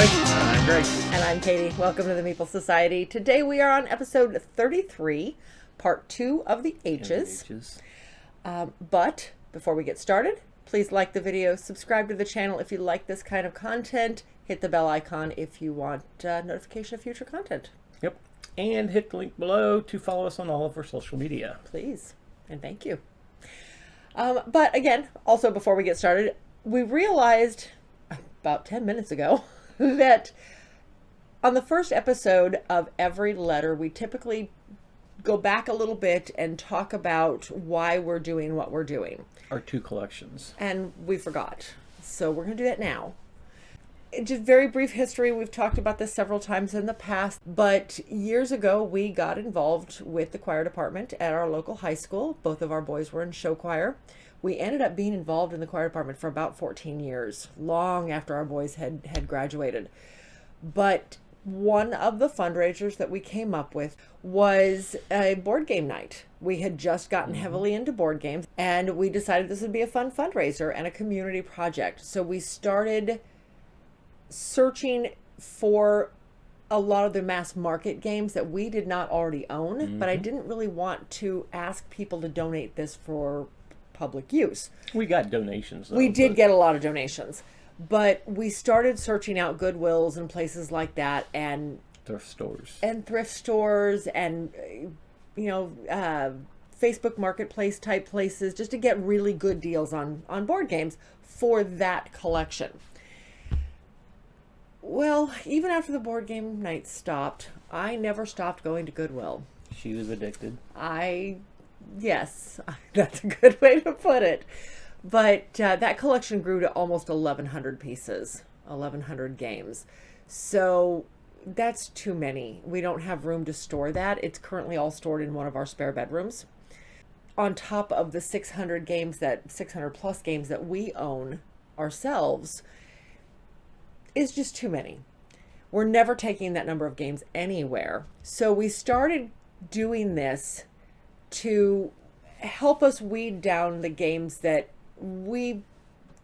Mike. I'm Greg. And I'm Katie. Welcome to the Meeple Society. Today we are on episode 33, part 2 of the H's. But before we get started, please like the video, subscribe to the channel if you like this kind of content, hit the bell icon if you want notification of future content. Yep. And hit the link below to follow us on all of our social media. Please. And thank you. But again, also before we get started, we realized about 10 minutes ago that on the first episode of every letter, we typically go back a little bit and talk about why we're doing what we're doing. Our 2 collections. And we forgot. So we're going to do that now. Just very brief history. We've talked about this several times in the past, but years ago we got involved with the choir department at our local high school. Both of our boys were in show choir. We ended up being involved in the choir department for about 14 years, long after our boys had graduated. But one of the fundraisers that we came up with was a board game night. We had just gotten heavily into board games, and we decided this would be a fun fundraiser and a community project. So we started searching for a lot of the mass market games that we did not already own, but I didn't really want to ask people to donate this for public use. We got donations, though. We did get a lot of donations, but we started searching out Goodwills and places like that, and thrift stores and Facebook Marketplace type places, just to get really good deals on board games for that collection. Well, even after the board game night stopped, I never stopped going to Goodwill. She was addicted. Yes, that's a good way to put it. But that collection grew to almost 1,100 pieces, 1,100 games. So that's too many. We don't have room to store that. It's currently all stored in one of our spare bedrooms. On top of the 600 plus games that we own ourselves, is just too many. We're never taking that number of games anywhere. So we started doing this to help us weed down the games that we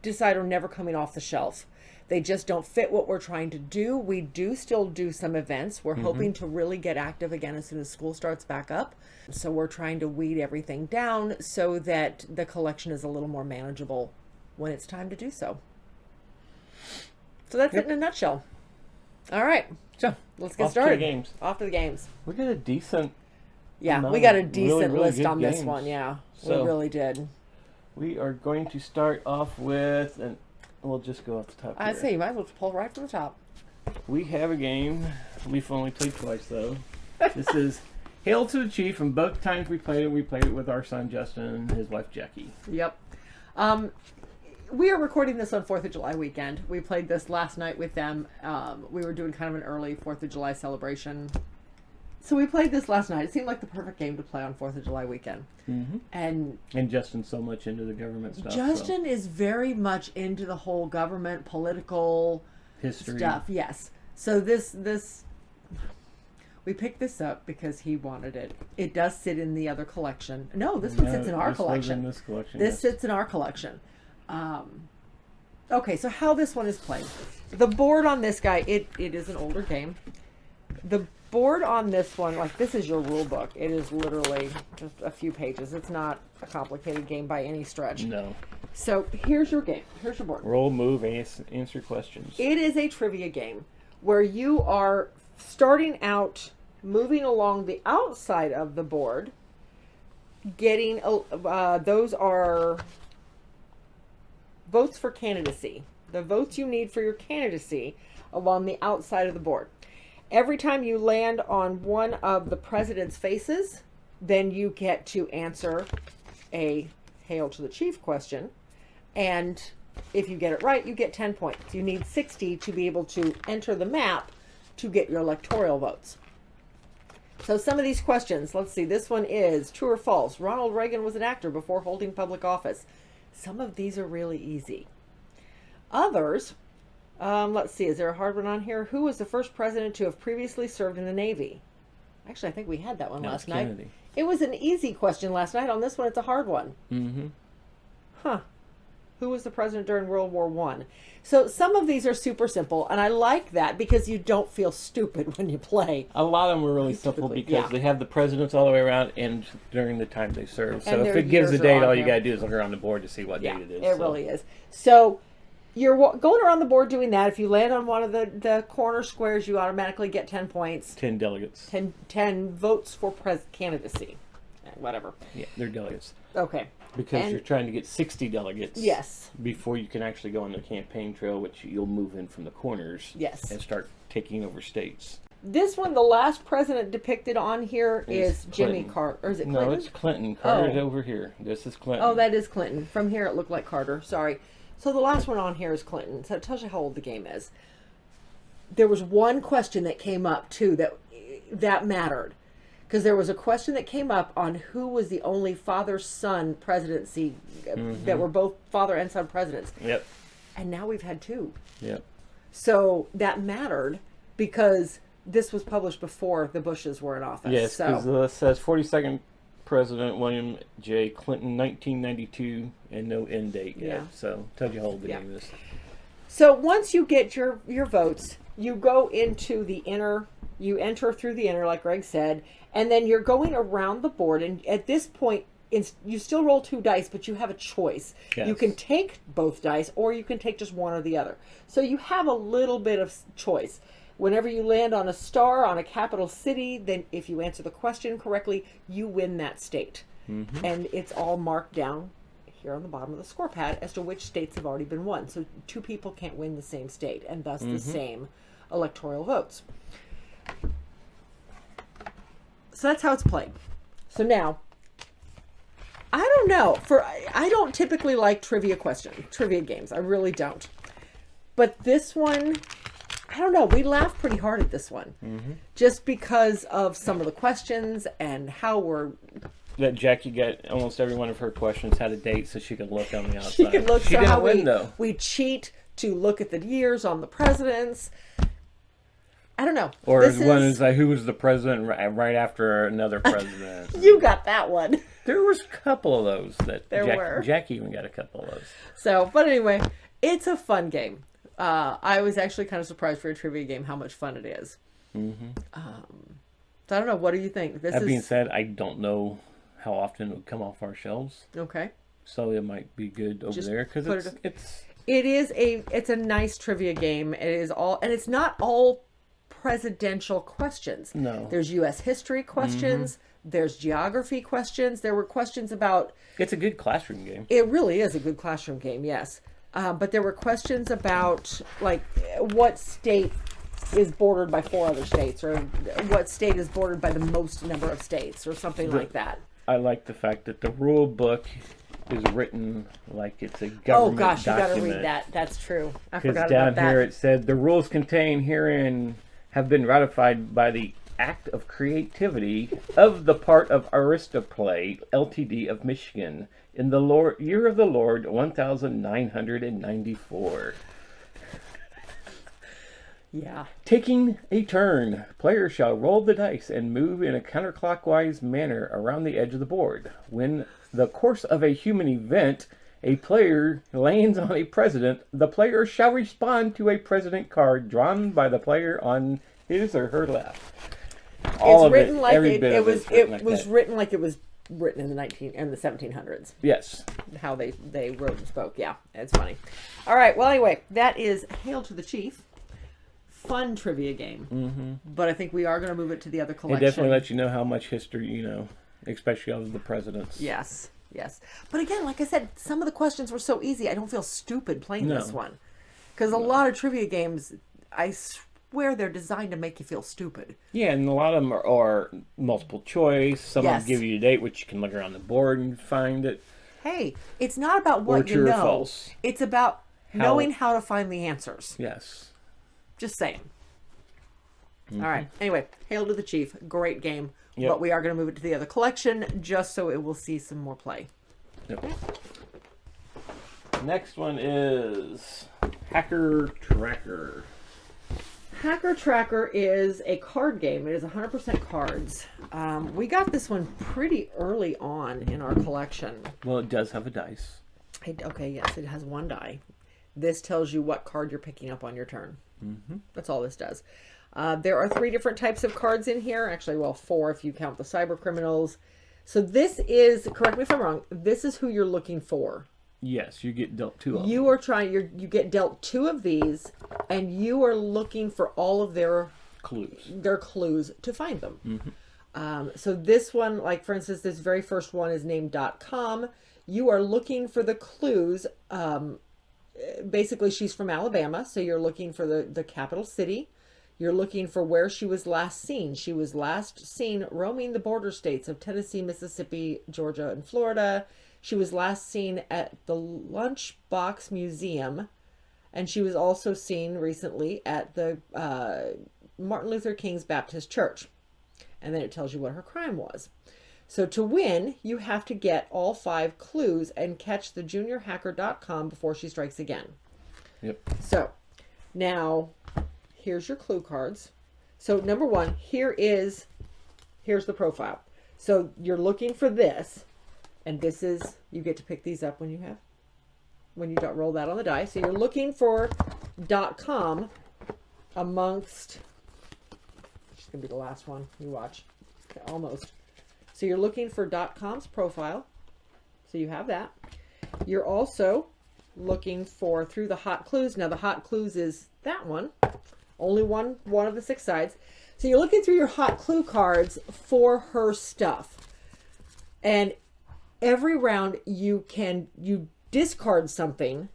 decide are never coming off the shelf. They just don't fit what we're trying to do. We do still do some events. We're hoping to really get active again as soon as school starts back up. So we're trying to weed everything down so that the collection is a little more manageable when it's time to do so. So that's it in a nutshell. All right. So let's get started. To the games. Off to the games. We got a decent we got a decent really list good on this games. one. Yeah, So, we really did. We are going to start off with, and we'll just go off the top I here. say you might as well pull right from the top. We have a game. We've only played twice, though. This is Hail to the Chief, and both times we played it with our son Justin and his wife Jackie. Yep. We are recording this on 4th of July weekend. We played this last night with them. We were doing kind of an early 4th of July celebration. So we played this last night. It seemed like the perfect game to play on 4th of July weekend. And Justin's so much into the government stuff. Justin is very much into the whole government, political history stuff. Yes. So this we picked this up because he wanted it. It does sit in the other collection. No, this one sits in our collection. This collection. This sits in our collection. Okay, so how this one is played. The board on this guy, it is an older game. The board on this one, like, this is your rule book. It is literally just a few pages. It's not a complicated game by any stretch. No. So here's your game. Here's your board. Roll, move, answer questions. It is a trivia game where you are starting out, moving along the outside of the board, getting, those are votes for candidacy. The votes you need for your candidacy along the outside of the board. Every time you land on one of the president's faces, then you get to answer a Hail to the Chief question. And if you get it right, you get 10 points. You need 60 to be able to enter the map to get your electoral votes. So some of these questions, let's see, this one is true or false. Ronald Reagan was an actor before holding public office. Some of these are really easy. Others, let's see, is there a hard one on here? Who was the first president to have previously served in the Navy? Actually, I think we had that one last night. It was an easy question last night. On this one, it's a hard one. Mm-hmm. Huh. Who was the president during World War One? So some of these are super simple, and I like that because you don't feel stupid when you play. A lot of them were really simple Typically, because yeah. they have the presidents all the way around and during the time they served. So And if their it gives the years are date, on all you here. got to do is look around the board to see what Yeah, date it is. it So, really is. So you're going around the board doing that. If you land on one of the corner squares, you automatically get 10 points. 10 delegates. 10 votes for candidacy. Whatever. Yeah, they're delegates. Okay. Because And- you're trying to get 60 delegates. Yes. Before you can actually go on the campaign trail, which you'll move in from the corners. Yes. And start taking over states. This one, the last president depicted on here is Jimmy Clinton. Carter. Or is it Clinton? No, it's Clinton. Carter's Oh. over here. This is Clinton. Oh, that is Clinton. From here, it looked like Carter. Sorry. So the last one on here is Clinton. So it tells you how old the game is. There was one question that came up, too, that mattered. Because there was a question that came up on who was the only father-son presidency that were both father and son presidents. Yep. And now we've had two. Yep. So that mattered because this was published before the Bushes were in office. Yes, because so, it says 42nd President William J. Clinton, 1992, and no end date yet. Yeah. So tells you how old the Yeah. game is. so once you get your votes, you go into the inner, you enter through the inner, like Greg said, and then you're going around the board. And at this point, you still roll 2 dice, but you have a choice. Yes. You can take both dice, or you can take just one or the other. So you have a little bit of choice. Whenever you land on a star on a capital city, then if you answer the question correctly, you win that state. And it's all marked down here on the bottom of the score pad as to which states have already been won. So 2 people can't win the same state, and thus the same electoral votes. So that's how it's played. So now, I don't know. I don't typically like trivia games. I really don't. But this one, I don't know. We laughed pretty hard at this one, just because of some of the questions and how we're. That Jackie got almost every one of her questions had a date, so she could look on the outside. She could look. She So didn't how win though. we cheat to look at the years on the presidents. I don't know. Or This one is like, who was the president right after another president? You got that one. There was a couple of those that There were. Jackie even got a couple of those. So, but anyway, it's a fun game. I was actually kind of surprised for a trivia game how much fun it is. So I don't know. What do you think? That being said, I don't know how often it would come off our shelves, Okay. so it might be good over Just there because put it's It's a nice trivia game. It is all, and it's not all presidential questions. No. There's U.S. history questions. There's geography questions. There were questions about. it's a good classroom game. It really is a good classroom game, yes. But there were questions about, like, what state is bordered by 4 other states, or what state is bordered by the most number of states, or something like that. I like the fact that the rule book is written like it's a Oh government gosh, you got to document. read that. That's true. I Because forgot down about that. here it said the rules contained herein have been ratified by the act of creativity of the part of Aristoplay Ltd. Of Michigan in the year of the Lord 1994. Yeah. Taking a turn, players shall roll the dice and move in a counterclockwise manner around the edge of the board. When the course of a human event, a player lands on a president, the player shall respond to a president card drawn by the player on his or her left. All It's of written it, like every it, bit it of was. it's written It like was that. written like it was written in the 1700s. Yes. How they wrote and spoke. Yeah, it's funny. All right. Well, anyway, that is Hail to the Chief. Fun trivia game. But I think we are going to move it to the other It collection. definitely lets you know how much history you know, especially of the presidents. Yes. Yes. But again, like I said, some of the questions were so easy. I don't feel stupid playing this No. one. Because a lot of trivia games, I swear they're designed to make you feel stupid. Yeah, and a lot of them are multiple choice. Some of Yes. them give you a date, which you can look around the board and find it. Hey, it's not about Or what you true or know. false. It's about knowing how to find the answers. Yes. Just saying. All right. Anyway, Hail to the Chief. Great game. Yep. But we are going to move it to the other collection just so it will see some more play. Yep. Next one is Hacker Tracker. Hacker Tracker is a card game. It is 100% cards. We got this one pretty early on in our collection. Well, it does have a dice. Okay, yes, it has one die. This tells you what card you're picking up on your turn. That's all this does. There are 3 different types of cards in here. Actually, well, 4 if you count the cyber criminals. So this is, correct me if I'm wrong, this is who you're looking for. Yes, you get dealt 2 of them. You are trying, you get dealt 2 of these, and you are looking for all of their clues to find them. So this one, like for instance, this very first one is named .com. You are looking for the clues. Basically, she's from Alabama, so you're looking for the capital city. You're looking for where she was last seen. She was last seen roaming the border states of Tennessee, Mississippi, Georgia, and Florida. She was last seen at the Lunchbox Museum, and she was also seen recently at the Martin Luther King's Baptist Church. And then it tells you what her crime was. So to win, you have to get all 5 clues and catch the juniorhacker.com before she strikes again. Yep. So now here's your clue cards. So number 1, here's the profile. So you're looking for this, and this is, you get to pick these up when you roll that on the die. So you're looking for .com amongst, it's going to be the last one, you watch. Okay, almost. So you're looking for .com's profile. So you have that. You're also looking for through the hot clues. Now the hot clues is that one. Only one of the 6 sides. So you're looking through your hot clue cards for her stuff. And every round you discard something.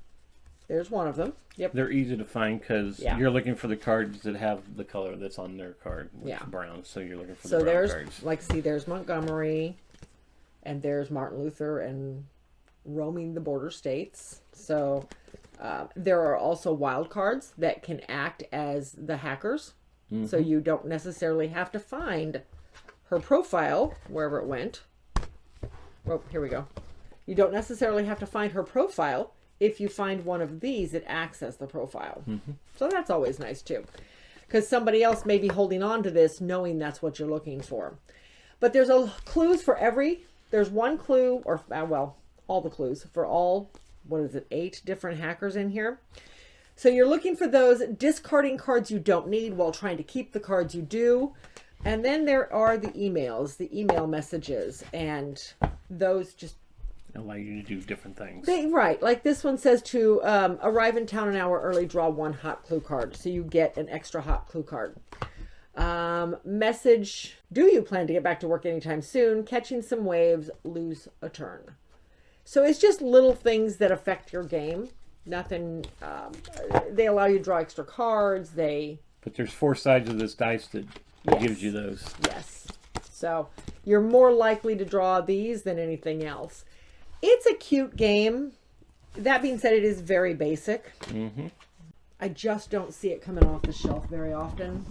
There's one of them. Yep. They're easy to find because you're looking for the cards that have the color that's on their card, which is brown. So you're looking for the brown cards. Like, see, there's Montgomery, and there's Martin Luther and roaming the border states. So there are also wild cards that can act as the hackers. So you don't necessarily have to find her profile wherever it went. Oh, here we go. You don't necessarily have to find her profile if you find one of these that acts as the profile. So that's always nice too, because somebody else may be holding on to this knowing that's what you're looking for. But there's clues for there's one clue, or well, all the clues for all, 8 different hackers in here. So you're looking for those, discarding cards you don't need while trying to keep the cards you do. And then there are the emails, the email messages, and those just allow you to do different things. Right. Like this one says to arrive in town an hour early, draw 1 hot clue card. So you get an extra hot clue card. Message, do you plan to get back to work anytime soon? Catching some waves, lose a turn. So it's just little things that affect your game. Nothing, they allow you to draw extra cards. But there's 4 sides of this dice that gives you those. Yes. So you're more likely to draw these than anything else. It's a cute game. That being said, it is very basic. I just don't see it coming off the shelf very often.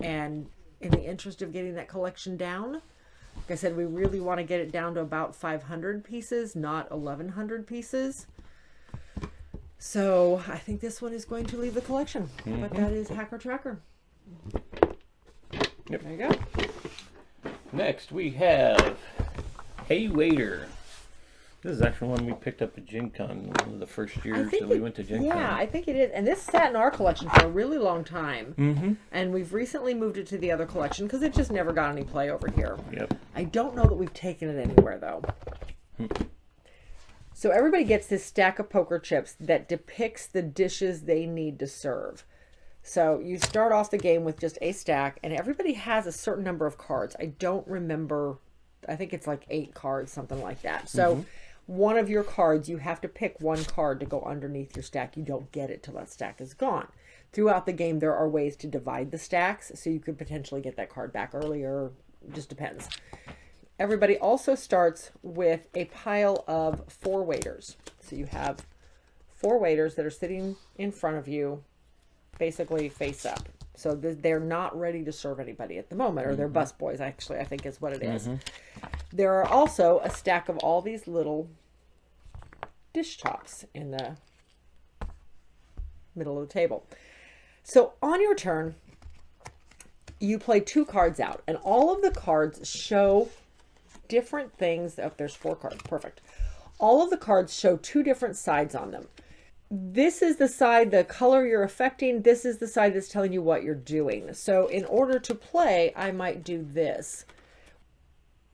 And in the interest of getting that collection down, like I said, we really want to get it down to about 500 pieces, not 1,100 pieces. So I think this one is going to leave the collection. But that is Hacker Tracker. Yep. There you go. Next, we have Hey Waiter. This is actually one we picked up at Gen Con, one of the first years that we went to Gen Con. Yeah, I think it is. And this sat in our collection for a really long time. And we've recently moved it to the other collection because it just never got any play over here. Yep. I don't know that we've taken it anywhere, though. So everybody gets this stack of poker chips that depicts the dishes they need to serve. So you start off the game with just a stack, and everybody has a certain number of cards. I don't remember. I think it's like 8 cards, something like that. So one of your cards, you have to pick one card to go underneath your stack. You don't get it till that stack is gone. Throughout the game, there are ways to divide the stacks, so you could potentially get that card back earlier. Just depends. Everybody also starts with a pile of 4 waiters. So you have 4 waiters that are sitting in front of you, basically face up. So they're not ready to serve anybody at the moment, or they're busboys, actually, I think is what it is. There are also a stack of all these little dish tops in the middle of the table. So on your turn, you play 2 cards out, and all of the cards show different things. Oh, there's 4 cards. Perfect. All of the cards show two different sides on them. This is the side, the color you're affecting. This is the side that's telling you what you're doing. So in order to play, I might do this.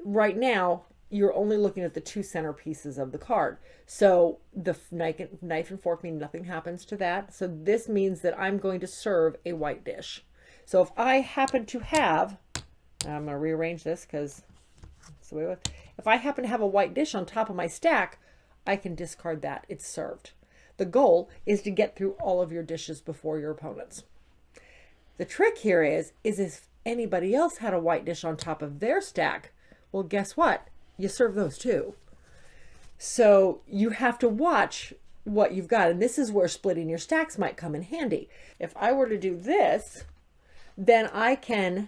Right now, you're only looking at the two center pieces of the card. So the knife and fork mean nothing happens to that. So this means that I'm going to serve a white dish. So if I happen to have, I'm going to rearrange this because that's the way it was. If I happen to have a white dish on top of my stack, I can discard that. It's served. The goal is to get through all of your dishes before your opponents. The trick here is if anybody else had a white dish on top of their stack, well, guess what? You serve those too. So you have to watch what you've got. And this is where splitting your stacks might come in handy. If I were to do this, then I can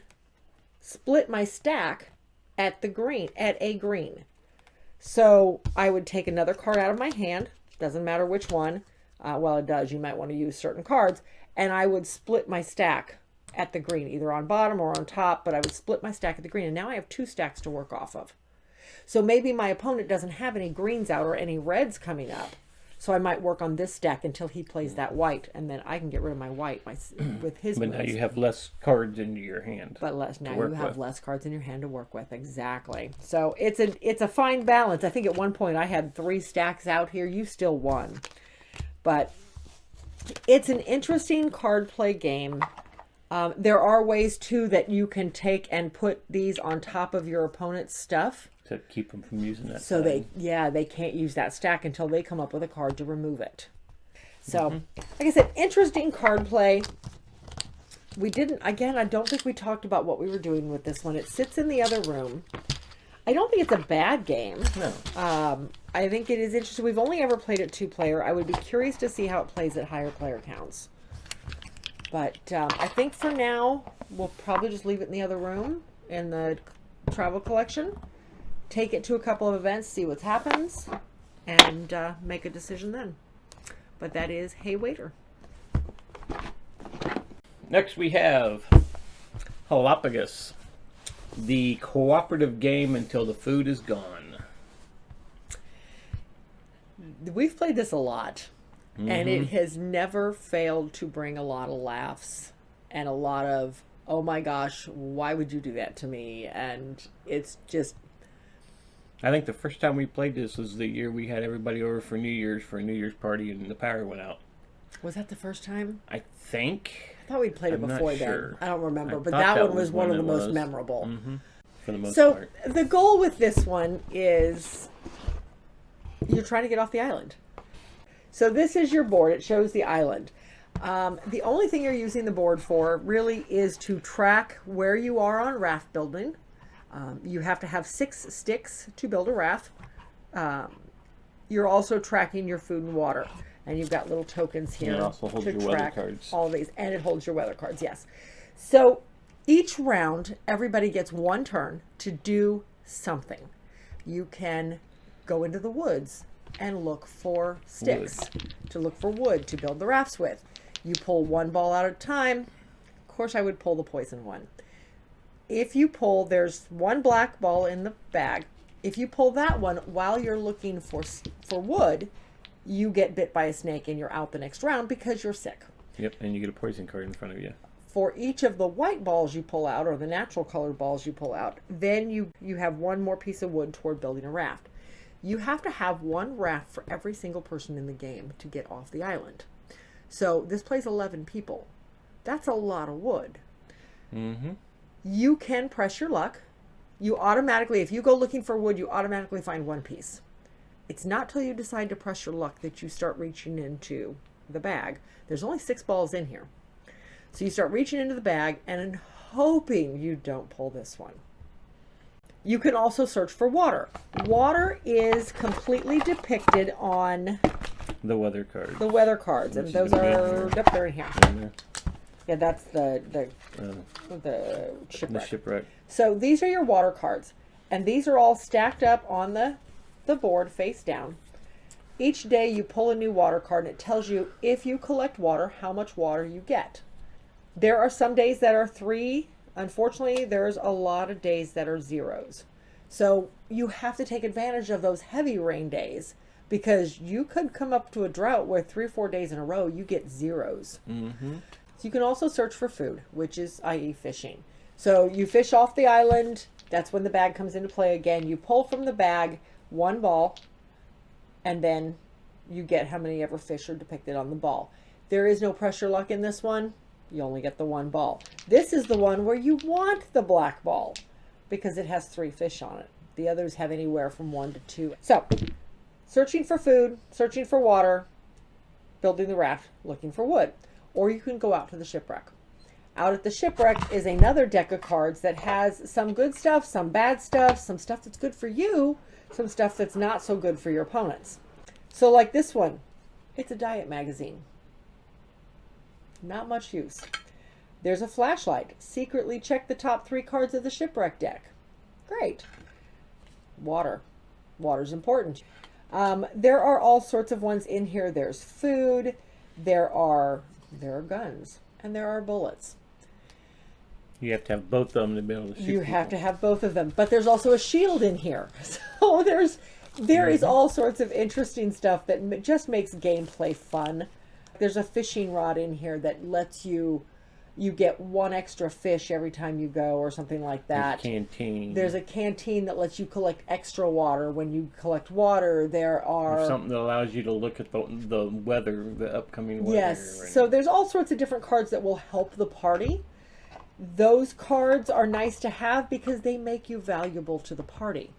split my stack at a green. So I would take another card out of my hand. Doesn't matter which one. Well, it does. You might want to use certain cards. And I would split my stack at the green, either on bottom or on top, but I would split my stack at the green. And now I have two stacks to work off of. So maybe my opponent doesn't have any greens out or any reds coming up. So I might work on this stack until he plays that white, and then I can get rid of my white with his But moves. now you have less cards in your hand. But now you have less cards in your hand to work with. Exactly. So it's a fine balance. I think at one point I had 3 stacks out here. You still won. But it's an interesting card play game. There are ways too that you can take and put these on top of your opponent's stuff to keep them from using that. So they can't use that stack until they come up with a card to remove it. So, like I said, interesting card play. We didn't, again, I don't think we talked about what we were doing with this one. It sits in the other room. I don't think it's a bad game. No. I think it is interesting. We've only ever played it 2-player. I would be curious to see how it plays at higher player counts. But I think for now, we'll probably just leave it in the other room in the travel collection. Take it to a couple of events, see what happens, and make a decision then. But that is Hey Waiter. Next we have Hellapagos, the cooperative game until the food is gone. We've played this a lot, and it has never failed to bring a lot of laughs and a lot of, oh my gosh, why would you do that to me? And it's just... I think the first time we played this was the year we had everybody over for a New Year's party and the power went out. Was that the first time? I think. I thought we'd played it before then. I don't remember, but that one was one of the most memorable. For the most So part. the goal with this one is you're trying to get off the island. So this is your board. It shows the island. The only thing you're using the board for really is to track where you are on raft building. You have to have 6 sticks to build a raft. You're also tracking your food and water. And you've got little tokens here and it also holds to your track weather cards. all these. And it holds your weather cards, yes. So each round, everybody gets one turn to do something. You can go into the woods and look for sticks, to look for wood to build the rafts with. You pull one ball out at a time. Of course, I would pull the poison one. If you pull, there's one black ball in the bag. If you pull that one while you're looking for wood, you get bit by a snake and you're out the next round because you're sick. Yep, and you get a poison card in front of you. For each of the white balls you pull out, or the natural colored balls you pull out, then you have one more piece of wood toward building a raft. You have to have one raft for every single person in the game to get off the island. So this plays 11 people. That's a lot of wood. You can press your luck. You automatically, if you go looking for wood, you automatically find one piece. It's not till you decide to press your luck that you start reaching into the bag. There's only 6 balls in here. So you start reaching into the bag and hoping you don't pull this one. You can also search for water. Water is completely depicted on the weather cards. The weather cards, and those are up there in here. Yeah, that's the shipwreck. The shipwreck. So these are your water cards, and these are all stacked up on the board face down. Each day you pull a new water card, and it tells you if you collect water, how much water you get. There are some days that are 3. Unfortunately, there's a lot of days that are 0s. So you have to take advantage of those heavy rain days because you could come up to a drought where 3 or 4 days in a row you get zeros. Mm-hmm. So you can also search for food, which is, i.e., fishing. So you fish off the island. That's when the bag comes into play again. You pull from the bag 1 ball, and then you get how many ever fish are depicted on the ball. There is no pressure luck in this one. You only get the 1 ball. This is the one where you want the black ball because it has 3 fish on it. The others have anywhere from 1 to 2. So, searching for food, searching for water, building the raft, looking for wood. Or you can go out to the shipwreck. Out at the shipwreck is another deck of cards that has some good stuff, some bad stuff, some stuff that's good for you, some stuff that's not so good for your opponents. So like this one, it's a diet magazine. Not much use. There's a flashlight. Secretly check the top 3 cards of the shipwreck deck. Great. Water. Water's important. There are all sorts of ones in here. There's food. There are guns. And there are bullets. You have to have both of them to be able to shoot. You have to have both of them. But there's also a shield in here. So there is all sorts of interesting stuff that just makes gameplay fun. There's a fishing rod in here that lets you get 1 extra fish every time you go or something like that. There's a canteen that lets you collect extra water. When you collect water, there's something that allows you to look at the weather, the upcoming weather. Yes. So there's all sorts of different cards that will help the party. Those cards are nice to have because they make you valuable to the party.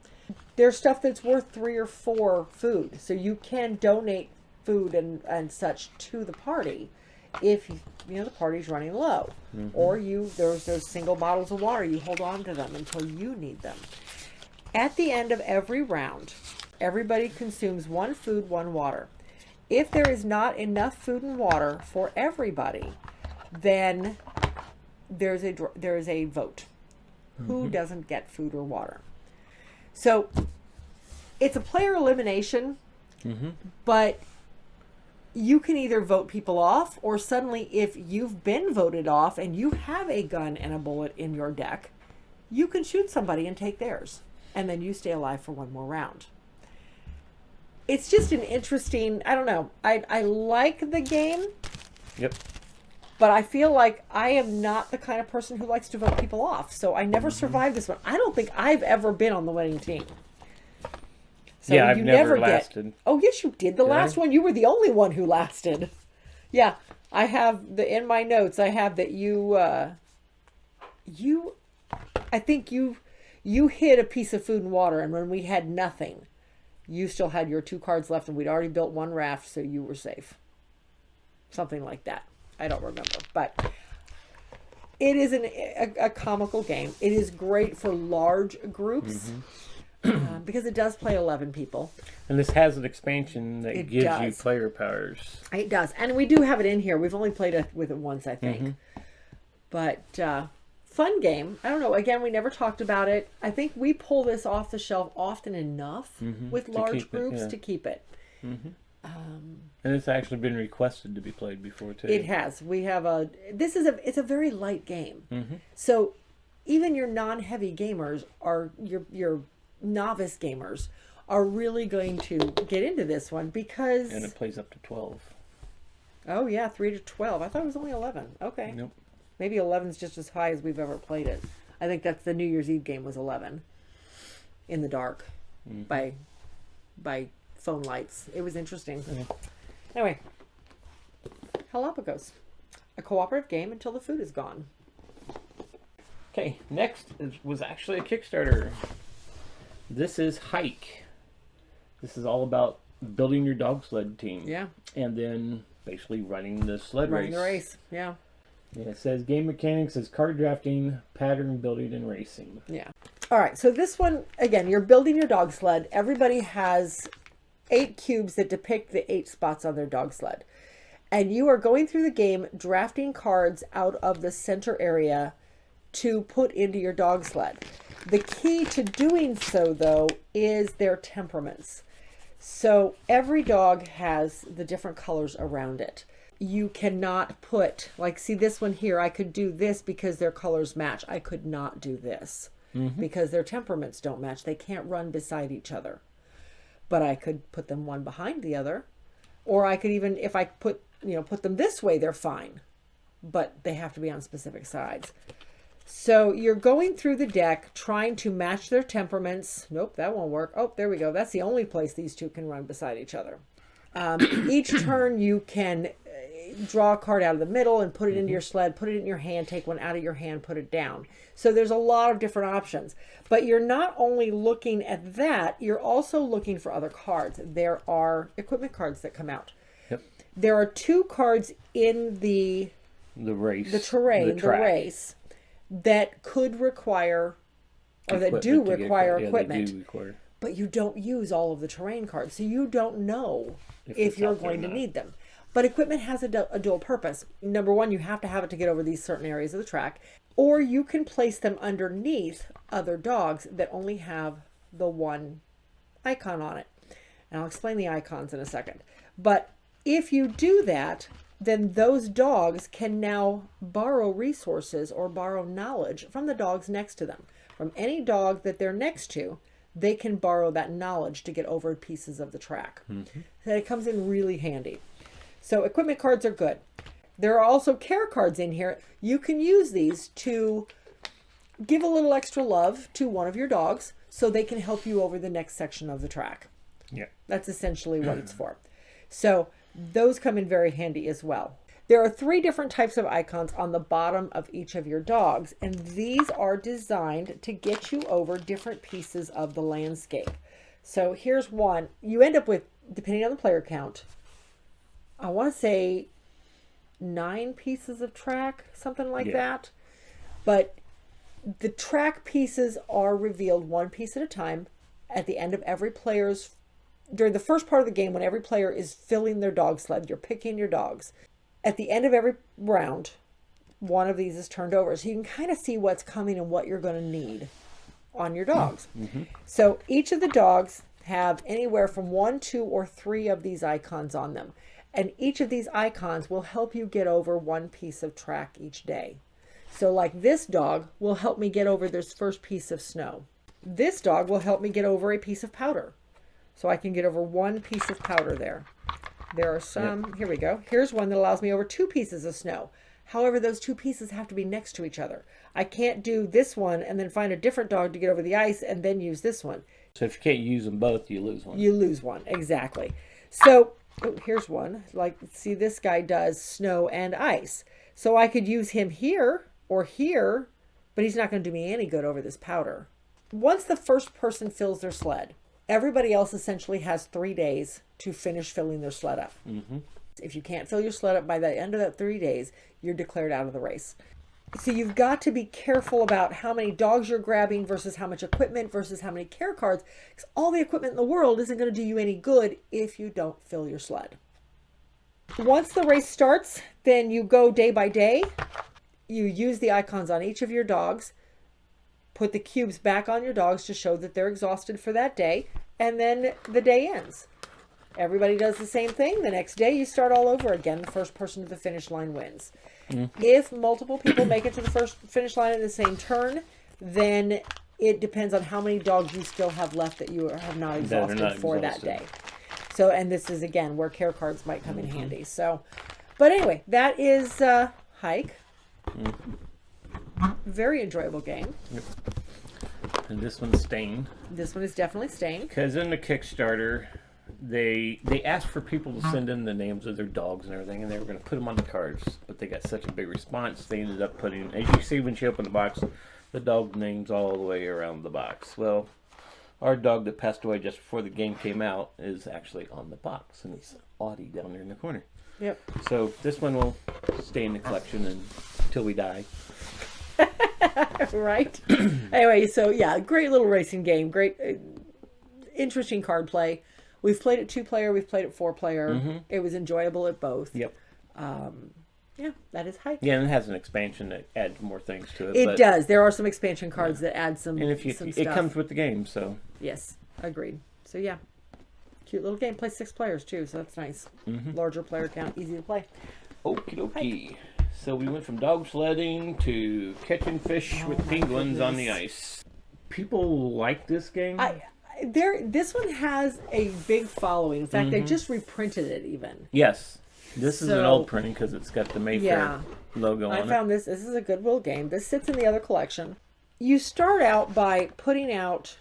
There's stuff that's worth 3 or 4 food. So you can donate food and such to the party if the party's running low. Mm-hmm. Or there's those single bottles of water. You hold on to them until you need them. At the end of every round, everybody consumes 1 food, 1 water. If there is not enough food and water for everybody, then there is a vote. Mm-hmm. Who doesn't get food or water? So it's a player elimination, mm-hmm. but you can either vote people off, or suddenly if you've been voted off and you have a gun and a bullet in your deck, you can shoot somebody and take theirs. And then you stay alive for 1 more round. It's just an interesting, I don't know. I like the game. Yep. But I feel like I am not the kind of person who likes to vote people off. So I never survived this one. I don't think I've ever been on the winning team. So yeah, I've never lasted. Oh, yes, you did. The last one, you were the only one who lasted. Yeah, I have in my notes, I have that I think you hid a piece of food and water, and when we had nothing, you still had your 2 cards left, and we'd already built 1 raft, so you were safe. Something like that. I don't remember, but it is a comical game. It is great for large groups. Mm-hmm. Because it does play 11 people. And this has an expansion that gives you player powers. It does. And we do have it in here. We've only played with it once, I think. Mm-hmm. But fun game. I don't know. Again, we never talked about it. I think we pull this off the shelf often enough with large groups to keep it. Mm-hmm. And it's actually been requested to be played before, too. It has. We have it's a very light game. Mm-hmm. So even your non-heavy gamers are your novice gamers are really going to get into this one because... And it plays up to 12. Oh, yeah, 3 to 12. I thought it was only 11. Okay. Nope. Maybe 11's just as high as we've ever played it. I think that's the New Year's Eve game was 11. In the dark. Mm-hmm. By phone lights. It was interesting. Mm-hmm. Anyway. Hellapagos. A cooperative game until the food is gone. Okay, next was actually a Kickstarter. This is Hike. This is all about building your dog sled team. Yeah. And then basically running the sled race. Running the race, yeah. And it says game mechanics is card drafting, pattern building, and racing. Yeah. All right, so this one, again, you're building your dog sled. Everybody has 8 cubes that depict the 8 spots on their dog sled. And you are going through the game drafting cards out of the center area to put into your dog sled. The key to doing so, though, is their temperaments. So every dog has the different colors around it. You cannot put, like, see this one here, I could do this because their colors match. I could not do this because their temperaments don't match. They can't run beside each other. But I could put them one behind the other, or I could even, if I put them this way, they're fine, but they have to be on specific sides. So you're going through the deck trying to match their temperaments. Nope, that won't work. Oh, there we go. That's the only place these two can run beside each other. Each turn you can draw a card out of the middle and put it into your sled, put it in your hand, take one out of your hand, put it down. So there's a lot of different options. But you're not only looking at that, you're also looking for other cards. There are equipment cards that come out. Yep. There are 2 cards in the race. The terrain, the race, that could require, or that do require equipment. They do require. But you don't use all of the terrain cards, so you don't know if you're going to need them. But equipment has a dual purpose. Number one, you have to have it to get over these certain areas of the track, or you can place them underneath other dogs that only have the one icon on it. And I'll explain the icons in a second. But if you do that, then those dogs can now borrow resources or borrow knowledge from the dogs next to them. From any dog that they're next to, they can borrow that knowledge to get over pieces of the track. Mm-hmm. So it comes in really handy. So equipment cards are good. There are also care cards in here. You can use these to give a little extra love to one of your dogs so they can help you over the next section of the track. Yeah. That's essentially what it's for. So those come in very handy as well. There are 3 different types of icons on the bottom of each of your dogs, and these are designed to get you over different pieces of the landscape. So here's one. You end up with, depending on the player count, I want to say 9 pieces of track, something like that. But the track pieces are revealed 1 piece at a time at the end of every player's, during the first part of the game, when every player is filling their dog sled, you're picking your dogs. At the end of every round, one of these is turned over. So you can kind of see what's coming and what you're going to need on your dogs. Mm-hmm. So each of the dogs have anywhere from 1, 2, or 3 of these icons on them. And each of these icons will help you get over 1 piece of track each day. So like this dog will help me get over this first piece of snow. This dog will help me get over a piece of powder. So I can get over 1 piece of powder there. There are some, Here we go. Here's one that allows me over 2 pieces of snow. However, those 2 pieces have to be next to each other. I can't do this one and then find a different dog to get over the ice and then use this one. So if you can't use them both, you lose one. You lose one, exactly. So here's one. Like, see, this guy does snow and ice. So I could use him here or here, but he's not going to do me any good over this powder. Once the first person fills their sled, everybody else essentially has 3 days to finish filling their sled up. Mm-hmm. If you can't fill your sled up by the end of that 3 days, you're declared out of the race. So you've got to be careful about how many dogs you're grabbing versus how much equipment versus how many care cards, because all the equipment in the world isn't going to do you any good if you don't fill your sled. Once the race starts, then you go day by day. You use the icons on each of your dogs, put the cubes back on your dogs to show that they're exhausted for that day, and then the day ends. Everybody does the same thing. The next day you start all over again. The first person to the finish line wins. Mm-hmm. If multiple people make it to the first finish line in the same turn, then it depends on how many dogs you still have left that you have not exhausted for that day. So, and this is again where care cards might come in handy. So, but anyway, that is Hike. Mm-hmm. Very enjoyable game. Yep. And this one's stained. This one is definitely stained. Because in the Kickstarter, they asked for people to send in the names of their dogs and everything, and they were going to put them on the cards. But they got such a big response, they ended up putting, as you see when you open the box, the dog names all the way around the box. Well, our dog that passed away just before the game came out is actually on the box, and it's Audie down there in the corner. Yep. So this one will stay in the collection until we die. Right. Anyway, so yeah, great little racing game. Great, interesting card play. We've played it 2-player. We've played it 4-player. Mm-hmm. It was enjoyable at both. Yep. Yeah, that is Hike. Yeah, and it has an expansion that adds more things to it. It does. There are some expansion cards that add some. And if you, some it stuff. comes with the game, so. Yes, agreed. So yeah, cute little game. Plays 6 players too, so that's nice. Mm-hmm. Larger player count, easy to play. Okie dokie. So we went from dog sledding to catching fish with penguins on the ice. People like this game. This one has a big following. In fact, they just reprinted it even. Yes. This is an So- old printing because it's got the Mayfair Yeah. logo I on found this. This is a Goodwill game. This sits in the other collection. You start out by putting out.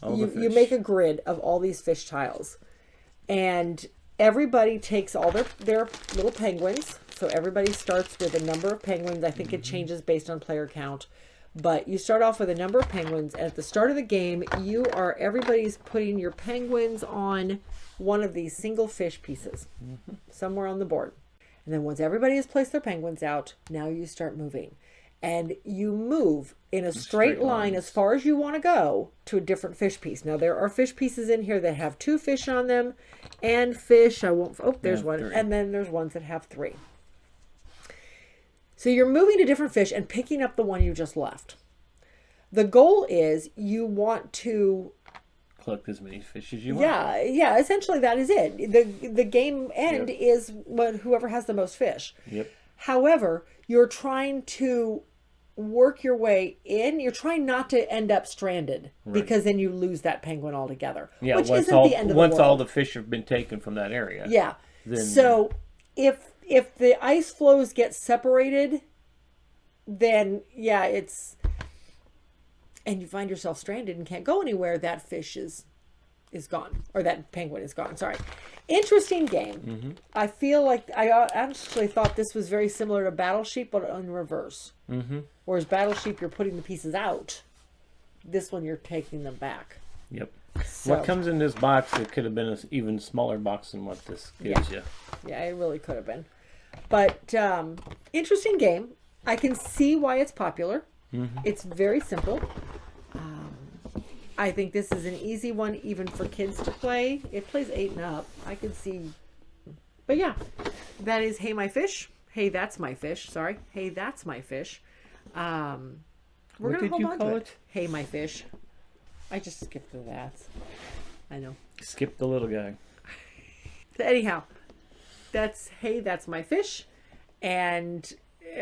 All the You fish. make a grid of all these fish tiles, and everybody takes all their little penguins. So everybody starts with a number of penguins. I think it changes based on player count, but you start off with a number of penguins. And at the start of the game, everybody's putting your penguins on one of these single fish pieces somewhere on the board. And then once everybody has placed their penguins out, now you start moving. And you move in a straight line as far as you want to go to a different fish piece. Now, there are fish pieces in here that have 2 fish on them, and fish, there's one. 3. And then there's ones that have 3. So you're moving to different fish and picking up the one you just left. The goal is you want to collect as many fish as you want. yeah, essentially that is it. The game end is whoever has the most fish. Yep. However, you're trying to work your way in. You're trying not to end up stranded because then you lose that penguin altogether. Yeah, which once isn't the end of the once world. all the fish have been taken from that area. Yeah. Then, So if the ice flows get separated, then it's and you find yourself stranded and can't go anywhere, that fish is gone, or that penguin is gone. Sorry. Interesting game. I feel like I actually thought this was very similar to Battleship, but in reverse. Whereas Battleship, you're putting the pieces out. This one, you're taking them back. Yep. So, What comes in this box, it could have been an even smaller box than what this gives you. yeah, it really could have been. But interesting game. I can see why it's popular. It's very simple. I think this is an easy one even for kids to play. It plays 8 and up. I could see. But yeah, that is Hey My Fish. Hey, That's My Fish. Sorry. Hey, That's My Fish. We're What going to did hold you on call to it? Hey My Fish. I just skipped the that's. I know. Skip the little guy. So anyhow, that's Hey, That's My Fish. And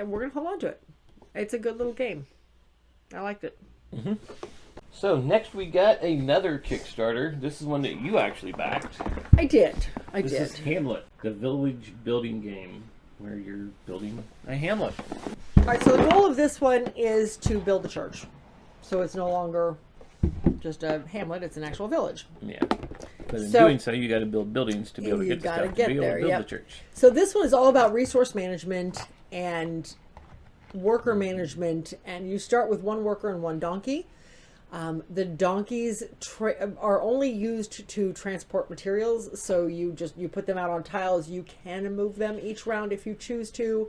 we're going to hold on to it. It's a good little game. I liked it. So next we got another Kickstarter. This is one that you actually backed. I did. This is Hamlet, the village building game where you're building a hamlet. All right, so the goal of this one is to build the church. So it's no longer just a hamlet, it's an actual village. Yeah. But in So- doing so, you got to build buildings to be able to You get the gotta stuff get to be able there, to build yep. the church. So this one is all about resource management and worker management, and you start with 1 worker and 1 donkey. The donkeys are only used to transport materials, so you put them out on tiles. You can move them each round if you choose to.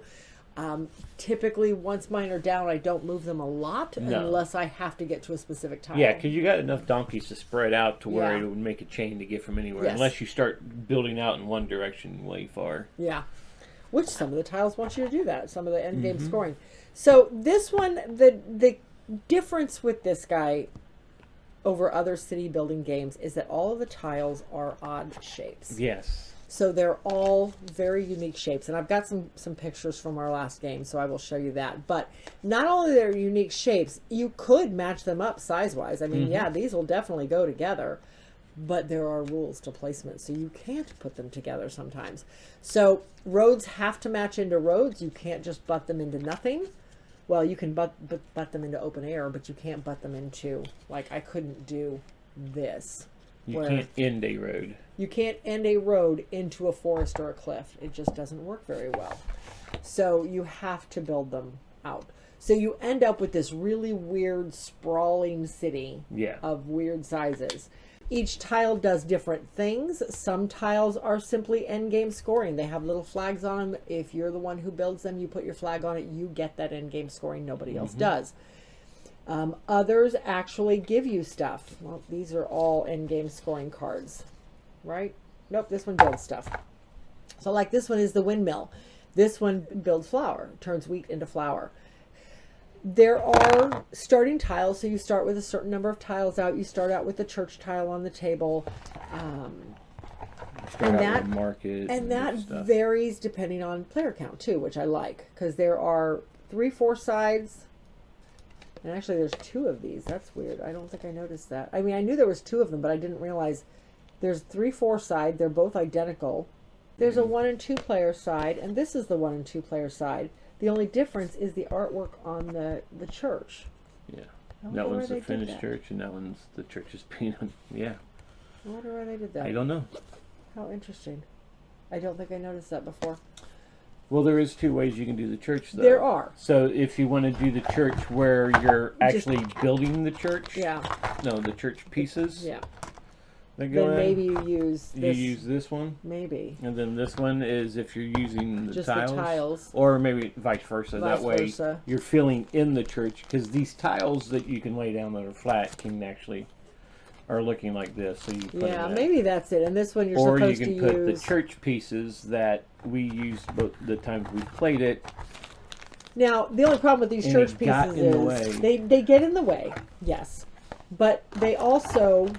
Typically, once mine are down, I don't move them a lot unless I have to get to a specific tile. Yeah, because you got enough donkeys to spread out to where Yeah. it would make a chain to get from anywhere, Yes. unless you start building out in one direction way far. Yeah. Which some of the tiles want you to do that, some of the end game scoring. So this one, the difference with this guy over other city building games is that all of the tiles are odd shapes. Yes. So they're all very unique shapes. And I've got some pictures from our last game, so I will show you that. But not only they're unique shapes, you could match them up size-wise. I mean, yeah, these will definitely go together. But there are rules to placement, so you can't put them together sometimes. So roads have to match into roads. You can't just butt them into nothing. Well, you can butt them into open air, but you can't butt them into, like, I couldn't do this. You can't end a road. You can't end a road into a forest or a cliff. It just doesn't work very well. So you have to build them out. So you end up with this really weird, sprawling city of weird sizes. Each tile does different things. Some tiles are simply end game scoring. They have little flags on them. If you're the one who builds them, you put your flag on it, you get that end game scoring. Nobody else does. Others actually give you stuff. Well, these are all end game scoring cards, right? Nope, this one builds stuff. So like this one is the windmill. This one builds flour, turns wheat into flour. There are starting tiles, so you start with a certain number of tiles out. You start out with the church tile on the table, and that varies depending on player count too, which I like, because there are 3-4 sides And actually, there's 2 of these. That's weird. I don't think I noticed that. I mean, I knew there was 2 of them, but I didn't realize there's 3-4 side. They're both identical. There's a 1 and 2 player side, and this is the 1 and 2 player side. The only difference is the artwork on the church. Yeah. That one's the finished church, and that one's the church's painted. Yeah. I wonder why they did that. I don't know. How interesting. I don't think I noticed that before. Well, there is 2 ways you can do the church, though. There are. So if you want to do the church where you're actually building the church, the church pieces, then maybe you use this. You use this one, maybe, and then this one is if you're using the just tiles, the tiles, or maybe vice versa. That way, you're filling in the church because these tiles that you can lay down that are flat can actually are looking like this. So you put them maybe that's it. And this one you're or supposed to you can put use the church pieces that we used both the times we played it. Now the only problem with these church pieces is they get in the way, yes, but they also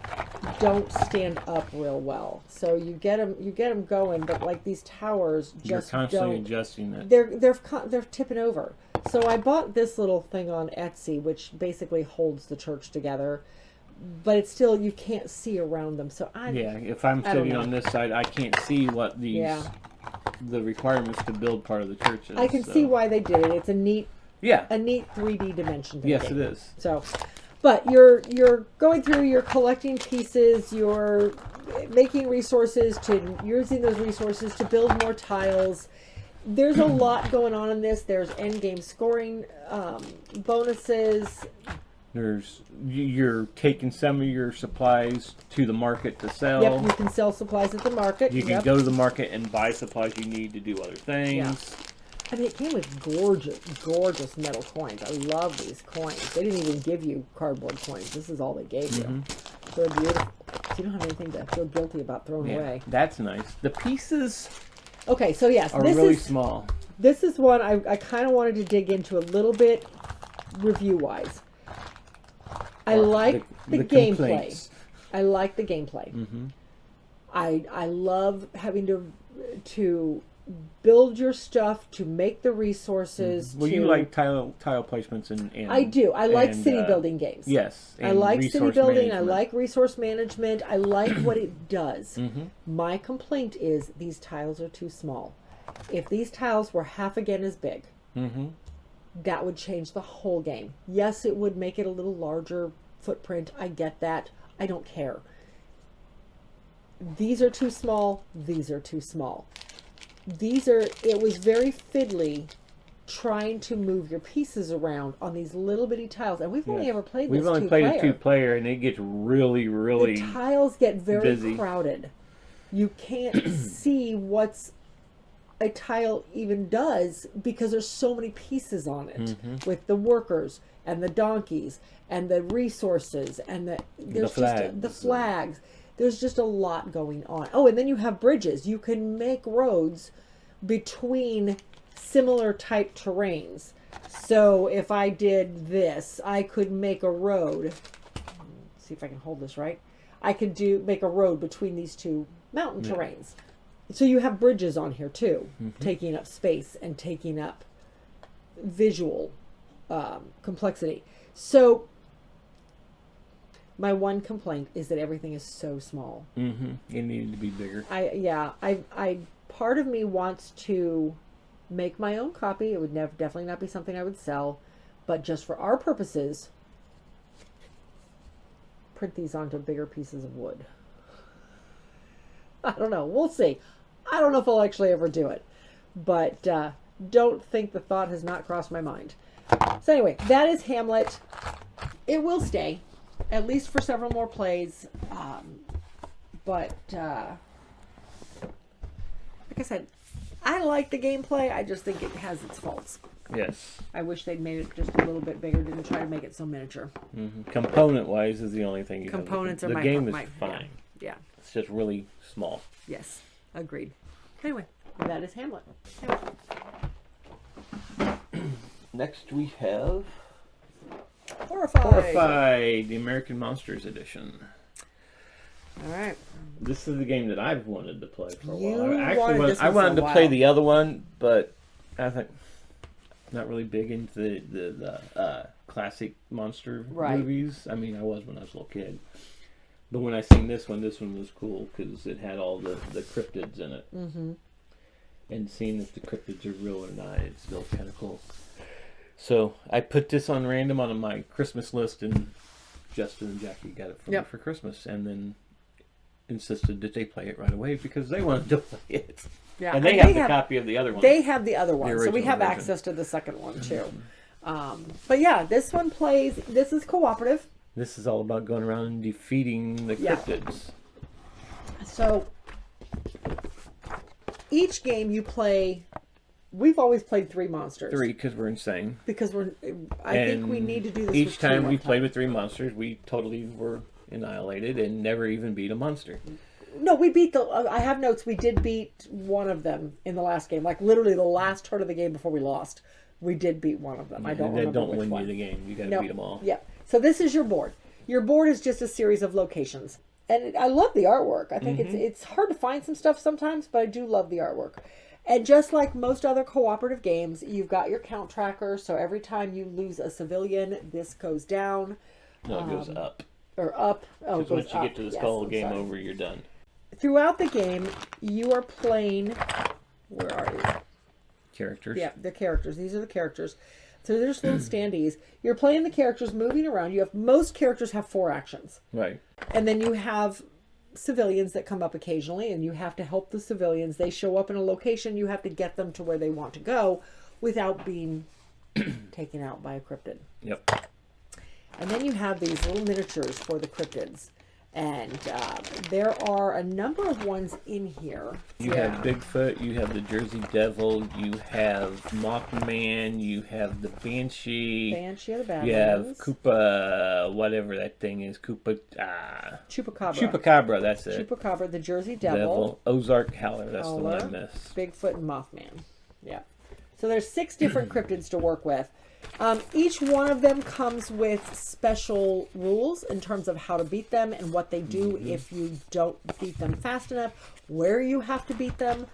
don't stand up real well. So you get them going, but like these towers just you're constantly adjusting it. They're tipping over. So I bought this little thing on Etsy, which basically holds the church together, but it's still you can't see around them. So if I'm sitting on this side, I can't see what these the requirements to build part of the church is. I can see why they did it. It's a neat a neat 3D dimension. Yes, it is. So. But you're going through, you're collecting pieces, you're making resources to using those resources to build more tiles. There's a lot going on in this. There's end game scoring bonuses. You're taking some of your supplies to the market to sell. Yep, you can sell supplies at the market. You can go to the market and buy supplies you need to do other things. Yeah. I mean, it came with gorgeous metal coins. I love these coins. They didn't even give you cardboard coins. This is all they gave you. They're beautiful. So you don't have anything to feel guilty about throwing away. That's nice. The pieces so yes, are really small. This is one I kind of wanted to dig into a little bit review-wise. I like the gameplay. Complaints. I like the gameplay. I love having to build your stuff, to make the resources. Well, you like tile placements and I do. I like city building games. Yes. I like city building. I like resource management. I like what it does. My complaint is these tiles are too small. If these tiles were half again as big, that would change the whole game. Yes, it would make it a little larger footprint. I get that. I don't care. These are too small. These are too small. It was very fiddly trying to move your pieces around on these little bitty tiles. And we've only ever played this We've only played a 2-player, and it gets really, really the tiles get very busy. Crowded. You can't see what's a tile even does because there's so many pieces on it with the workers and the donkeys and the resources and the flags. There's just a lot going on. Oh, and then you have bridges. You can make roads between similar type terrains. So if I did this, I could make a road. Let's see if I can hold this right. I could make a road between these 2 mountain terrains. So you have bridges on here too, taking up space and taking up visual complexity. So my one complaint is that everything is so small. It needed to be bigger. I part of me wants to make my own copy. It would definitely not be something I would sell, but just for our purposes, print these onto bigger pieces of wood. I don't know. We'll see. I don't know if I'll actually ever do it, but don't think the thought has not crossed my mind. So anyway, that is Hamlet. It will stay, at least for several more plays. But like I said, I like the gameplay. I just think it has its faults. Yes. I wish they'd made it just a little bit bigger. Didn't try to make it so miniature. Component-wise is the only thing you Components have. are the game is fine. Yeah. It's just really small. Yes. Agreed. Anyway, that is Hamlet. Next we have Horrified, the American Monsters Edition. All right. This is the game that I've wanted to play for a You while. I wanted to play the other one, but I think not really big into the classic monster Right. movies. I mean, I was when I was a little kid. But when I seen this one was cool because it had all the cryptids in it. Mm-hmm. And seeing if the cryptids are real or not, it's still kind of cool. So I put this on random on my Christmas list, and Justin and Jackie got it for me for Christmas, and then insisted that they play it right away because they wanted to play it. Yeah, and they have the copy of the other one. They have the other one, so we original have version. access to the second one too. But yeah, this one plays. This is cooperative. This is all about going around and defeating the cryptids. So each game you play, we've always played 3 monsters. 3 because we're insane. Because I think we need to do this. Each with time 2 we one played with 3 monsters, we totally were annihilated and never even beat a monster. No, we beat I have notes. We did beat one of them in the last game. Like literally the last turn of the game before we lost. We did beat one of them. I don't remember which win one. you the game. You got to beat them all. Yeah. So this is your board. Your board is just a series of locations. And I love the artwork. I think it's hard to find some stuff sometimes, but I do love the artwork. And just like most other cooperative games, you've got your count tracker. So every time you lose a civilian, this goes down. No, it goes up. Or up. Oh, it goes once you get to the skull, game over, you're done. Throughout the game, you are playing... Where are you? Characters. Yeah, the characters. These are the characters. So they're just little standees. You're playing the characters, moving around. Most characters have 4 actions. Right. And then you have civilians that come up occasionally, and you have to help the civilians. They show up in a location. You have to get them to where they want to go without being taken out by a cryptid. Yep. And then you have these little miniatures for the cryptids. And there are a number of ones in here. You have Bigfoot, you have the Jersey Devil, you have Mothman, you have the Banshee. Banshee of the Badlands. You have Koopa, whatever that thing is. Chupacabra. Chupacabra, that's it. Chupacabra, the Jersey Devil. Ozark Howler, that's the one I missed. Bigfoot and Mothman. Yeah. So there's 6 different cryptids to work with. Each one of them comes with special rules in terms of how to beat them and what they do if you don't beat them fast enough, where you have to beat them.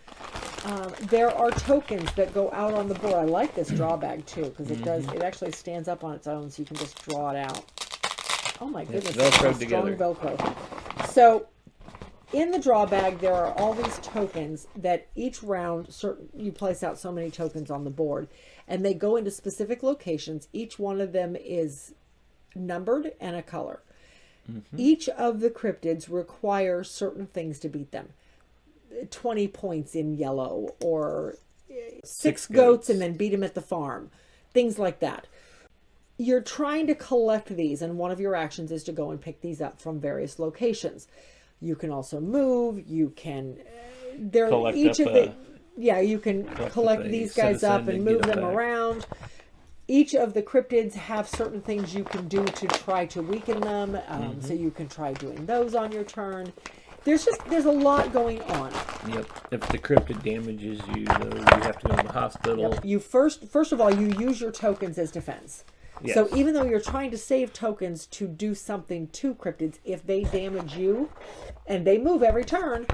There are tokens that go out on the board. I like this draw bag too because it actually stands up on its own, so you can just draw it out. Oh my goodness, it's Velcroed strong together. Velcro. So in the draw bag, there are all these tokens that each round, you place out so many tokens on the board, and they go into specific locations. Each one of them is numbered and a color. Each of the cryptids require certain things to beat them. 20 points in yellow, or 6 goats and then beat them at the farm. Things like that. You're trying to collect these, and one of your actions is to go and pick these up from various locations. You can also move. You can. You can collect these guys up and move them around. Each of the cryptids have certain things you can do to try to weaken them. So you can try doing those on your turn. There's a lot going on. Yep. If the cryptid damages you, though, you have to go to the hospital. Yep. You first of all, you use your tokens as defense. Yes. So even though you're trying to save tokens to do something to cryptids, if they damage you, and they move every turn,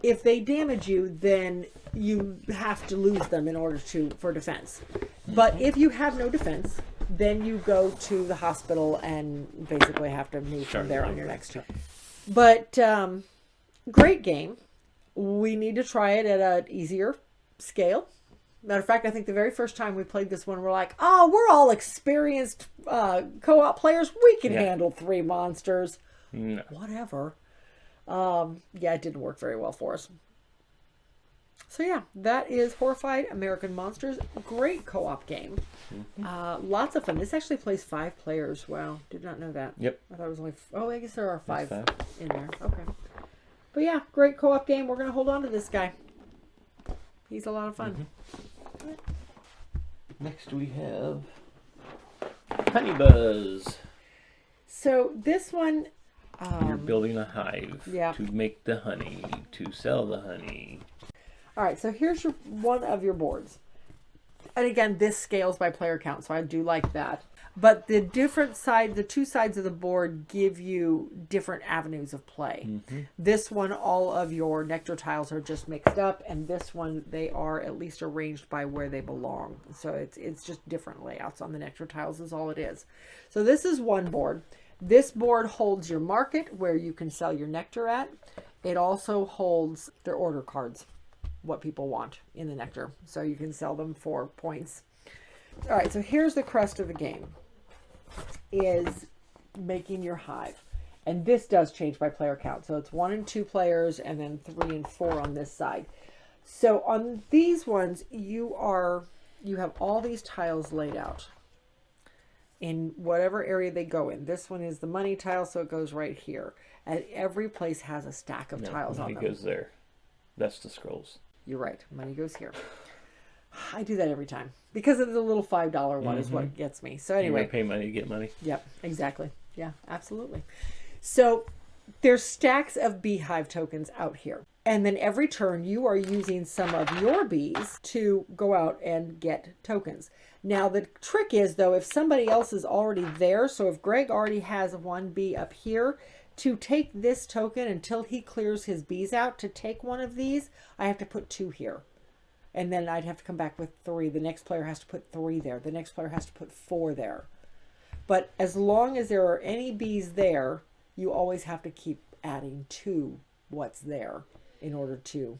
if they damage you, then you have to lose them in order for defense. But if you have no defense, then you go to the hospital and basically have to move from there on your next turn. But great game. We need to try it at an easier scale. Matter of fact, I think the very first time we played this one, we're like, oh, we're all experienced co-op players. We can handle 3 monsters. No. Whatever. It didn't work very well for us. So yeah, that is Horrified American Monsters. Great co-op game. Lots of fun. This actually plays 5 players. Wow, did not know that. Yep. I thought it was only... I guess there are 5 in there. Okay. But yeah, great co-op game. We're going to hold on to this guy. He's a lot of fun. Next we have Honey Buzz. So this one... You're building a hive to make the honey, to sell the honey. All right, so here's one of your boards. And again, this scales by player count, so I do like that. But the the two sides of the board give you different avenues of play. This one, all of your nectar tiles are just mixed up, and this one, they are at least arranged by where they belong. So it's just different layouts on the nectar tiles is all it is. So this is one board. This board holds your market where you can sell your nectar at. It also holds their order cards, what people want in the nectar. So you can sell them for points. All right, so here's the crust of the game, is making your hive. And this does change by player count. So it's 1 and 2 players, and then 3 and 4 on this side. So on these ones, you have all these tiles laid out in whatever area they go in. This one is the money tile, so it goes right here. And every place has a stack of tiles on them. Money goes there. That's the scrolls. You're right. Money goes here. I do that every time because of the little $5 one is what gets me. So anyway, you pay money to get money. Yep, exactly. Yeah, absolutely. So there's stacks of beehive tokens out here. And then every turn you are using some of your bees to go out and get tokens. Now the trick is though, if somebody else is already there, so if Greg already has one bee up here, to take this token until he clears his bees out, to take one of these, I have to put 2 here. And then I'd have to come back with 3. The next player has to put 3 there. The next player has to put 4 there. But as long as there are any bees there, you always have to keep adding to what's there in order to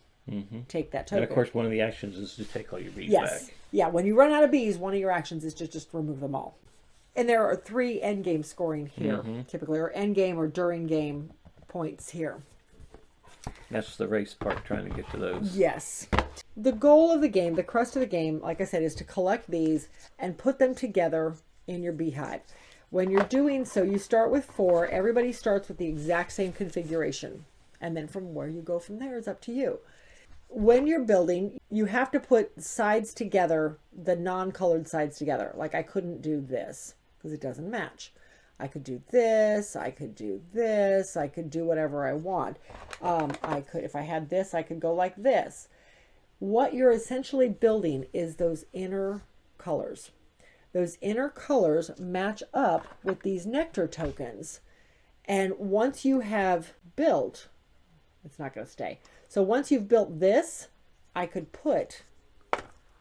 take that token. And of course, one of the actions is to take all your bees back. Yeah, when you run out of bees, one of your actions is to just remove them all. And there are 3 endgame scoring here, typically, or endgame or during game points here. That's the race part, trying to get to those. Yes. The goal of the game, the crust of the game, like I said, is to collect these and put them together in your beehive. When you're doing so, you start with 4. Everybody starts with the exact same configuration. And then from where you go from there is up to you. When you're building, you have to put sides together, the non-colored sides together. Like I couldn't do this because it doesn't match. I could do this, I could do this, I could do whatever I want. If I had this, I could go like this. What you're essentially building is those inner colors. Those inner colors match up with these nectar tokens. And once you have built, it's not going to stay. So once you've built this, I could put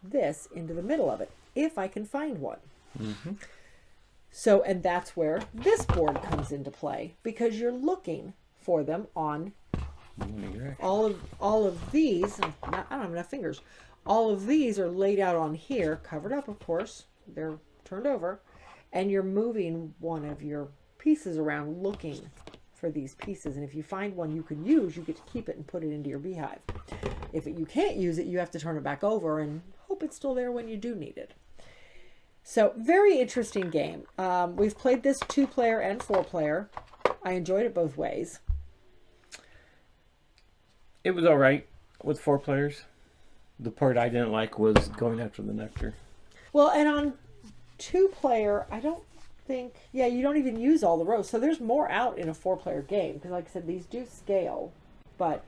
this into the middle of it, if I can find one. So, and that's where this board comes into play, because you're looking for them on all of these. I don't have enough fingers. All of these are laid out on here, covered up, of course. They're turned over, and you're moving one of your pieces around looking for these pieces. And if you find one you can use, you get to keep it and put it into your beehive. If you can't use it, you have to turn it back over and hope it's still there when you do need it. So very interesting game. We've played this 2-player and 4-player. I enjoyed it both ways. It was all right with 4 players. The part I didn't like was going after the nectar. Well, and on 2-player, I don't think, you don't even use all the rows. So there's more out in a 4-player game, because like I said, these do scale. But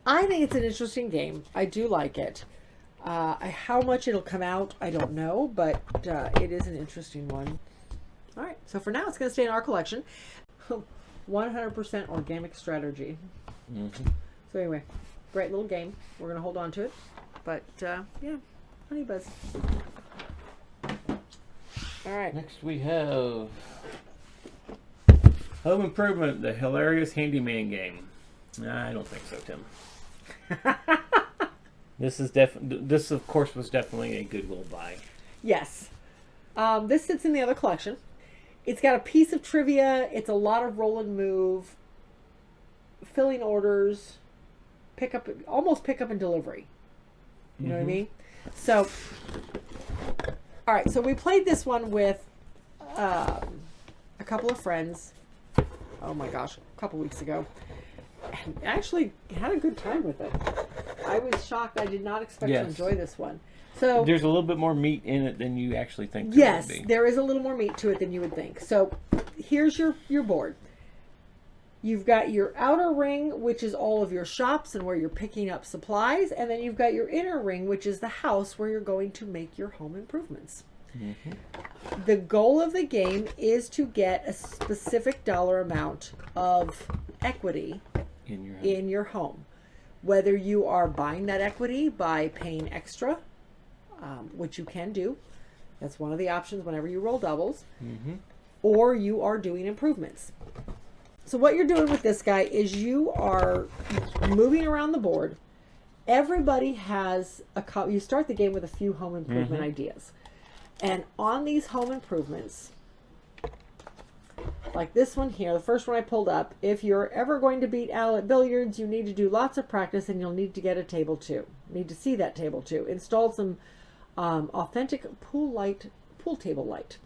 I think it's an interesting game. I do like it. How much it'll come out, I don't know, but it is an interesting one. All right, so for now, it's going to stay in our collection. 100% organic strategy. So anyway, great little game. We're going to hold on to it. But, honey buzz. All right. Next we have Home Improvement, the hilarious handyman game. I don't think so, Tim. This of course was definitely a Goodwill buy. Yes. This sits in the other collection. It's got a piece of trivia. It's a lot of roll and move, filling orders, almost pick up and delivery. You know what I mean? So, all right. So we played this one with a couple of friends. Oh my gosh, a couple weeks ago. And actually had a good time with it. I was shocked. I did not expect to enjoy this one. So there's a little bit more meat in it than you actually think. Yes, there is a little more meat to it than you would think. So here's your board. You've got your outer ring, which is all of your shops and where you're picking up supplies. And then you've got your inner ring, which is the house where you're going to make your home improvements. Mm-hmm. The goal of the game is to get a specific dollar amount of equity in your home. Whether you are buying that equity by paying extra, which you can do. That's one of the options whenever you roll doubles. Mm-hmm. Or you are doing improvements. So what you're doing with this guy is you are moving around the board. Everybody has you start the game with a few home improvement ideas. And on these home improvements, like this one here, the first one I pulled up, if you're ever going to beat Al at billiards, you need to do lots of practice and you'll need to get a table too. Need to see that table too. Install some authentic pool table light.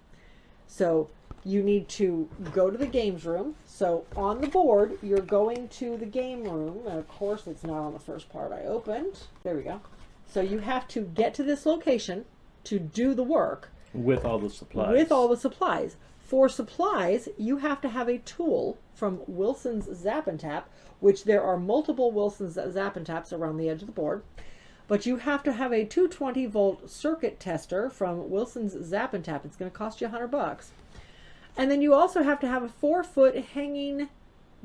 So you need to go to the games room. So on the board, you're going to the game room. And of course, it's not on the first part I opened. There we go. So you have to get to this location to do the work. With all the supplies. With all the supplies. For supplies, you have to have a tool from Wilson's Zap and Tap, which there are multiple Wilson's Zap and Taps around the edge of the board. But you have to have a 220 volt circuit tester from Wilson's Zap and Tap. It's going to cost you $100. And then you also have to have a 4-foot hanging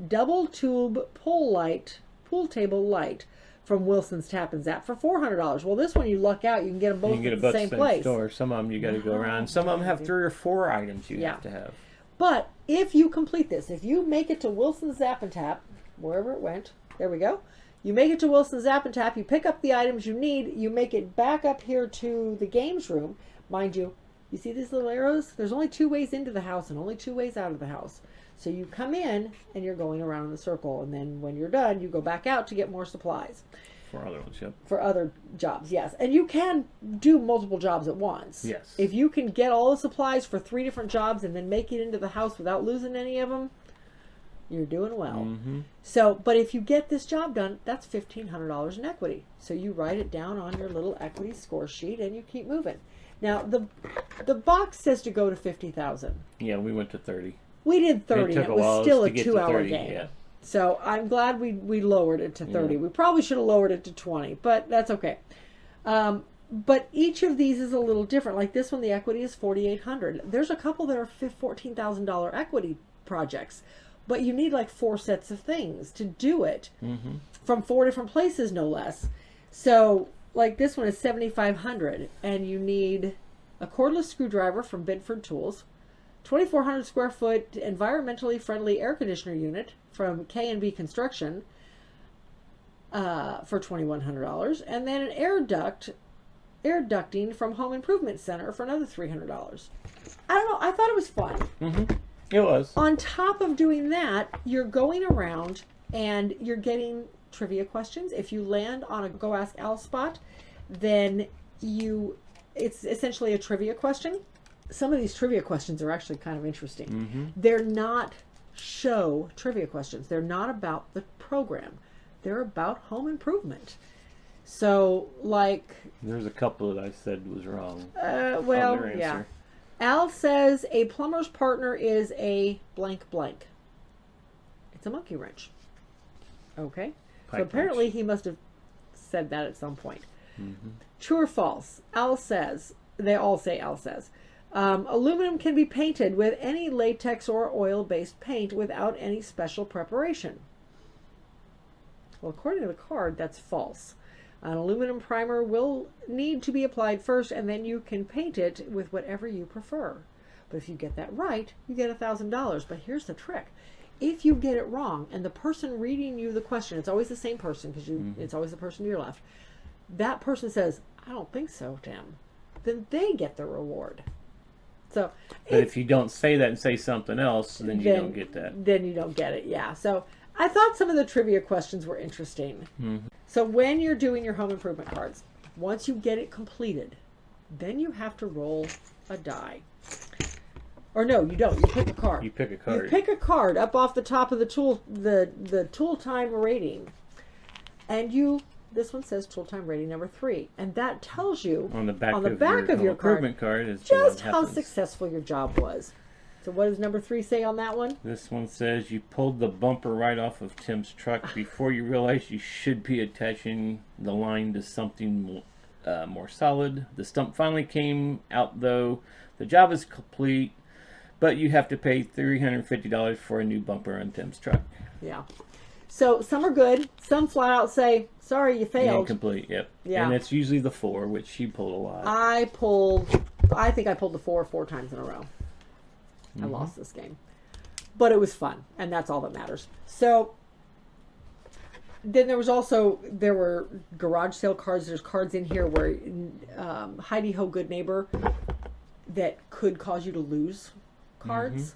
double tube pool table light from Wilson's Tap and Zap for $400. Well, this one you luck out, you can get them both at the same place. Store. Some of them you got to go around. Some of them have 3 or 4 items you have to have. But if you complete this, if you make it to Wilson's Zap and Tap, wherever it went, there we go. You make it to Wilson's Zap and Tap, you pick up the items you need, you make it back up here to the games room. Mind you, you see these little arrows? There's only 2 ways into the house and only 2 ways out of the house. So you come in and you're going around in a circle, and then when you're done, you go back out to get more supplies. For other ones, yep. For other jobs, yes. And you can do multiple jobs at once. Yes. If you can get all the supplies for 3 different jobs and then make it into the house without losing any of them, you're doing well. Mm-hmm. So, but if you get this job done, that's $1,500 in equity. So you write it down on your little equity score sheet and you keep moving. Now, the box says to go to 50,000. Yeah, we went to 30. We did 30. It was still a 2-hour game. Yeah. So I'm glad we lowered it to 30. Yeah. We probably should have lowered it to 20, but that's okay. But each of these is a little different. Like this one, the equity is $4,800. There's a couple that are $14,000 equity projects, but you need like 4 sets of things to do it from 4 different places, no less. So like this one is $7,500, and you need a cordless screwdriver from Bidford Tools, 2,400 square foot environmentally friendly air conditioner unit from K&B Construction for $2,100, and then an air ducting from Home Improvement Center for another $300. I don't know. I thought it was fun. Mm-hmm. It was. On top of doing that, you're going around and you're getting trivia questions. If you land on a Go Ask Al spot, then it's essentially a trivia question. Some of these trivia questions are actually kind of interesting. Mm-hmm. They're not show trivia questions. They're not about the program. They're about home improvement. So, like... There's a couple that I said was wrong. Well, yeah. Al says a plumber's partner is a blank blank. It's a monkey wrench. Okay. So apparently he must have said that at some point. Mm-hmm. True or false? Al says, they all say Al says, aluminum can be painted with any latex or oil-based paint without any special preparation. Well, according to the card, that's false. An aluminum primer will need to be applied first, and then you can paint it with whatever you prefer. But if you get that right, you get $1,000. But here's the trick. If you get it wrong, and the person reading you the question, it's always the same person, because it's always the person to your left, that person says, I don't think so, Tim, then they get the reward. So, but if you don't say that and say something else, then you don't get that. Then you don't get it, yeah. So I thought some of the trivia questions were interesting. Mm-hmm. So when you're doing your home improvement cards, once you get it completed, then you have to roll a die. Or no, you don't. You pick a card. You pick a card. You pick a card up off the top of the tool time rating. And this one says tool time rating number 3. And that tells you on the back of your card improvement card is just how successful your job was. So what does number 3 say on that one? This one says you pulled the bumper right off of Tim's truck before you realized you should be attaching the line to something more solid. The stump finally came out though. The job is complete, but you have to pay $350 for a new bumper on Tim's truck. Yeah. So some are good. Some flat out say, sorry, you failed. Incomplete, yep. Yeah. And it's usually the 4, which she pulled a lot. I think I pulled the 4 times in a row. I lost this game. But it was fun, and that's all that matters. So then there were garage sale cards. There's cards in here where Heidi Ho Good Neighbor that could cause you to lose cards.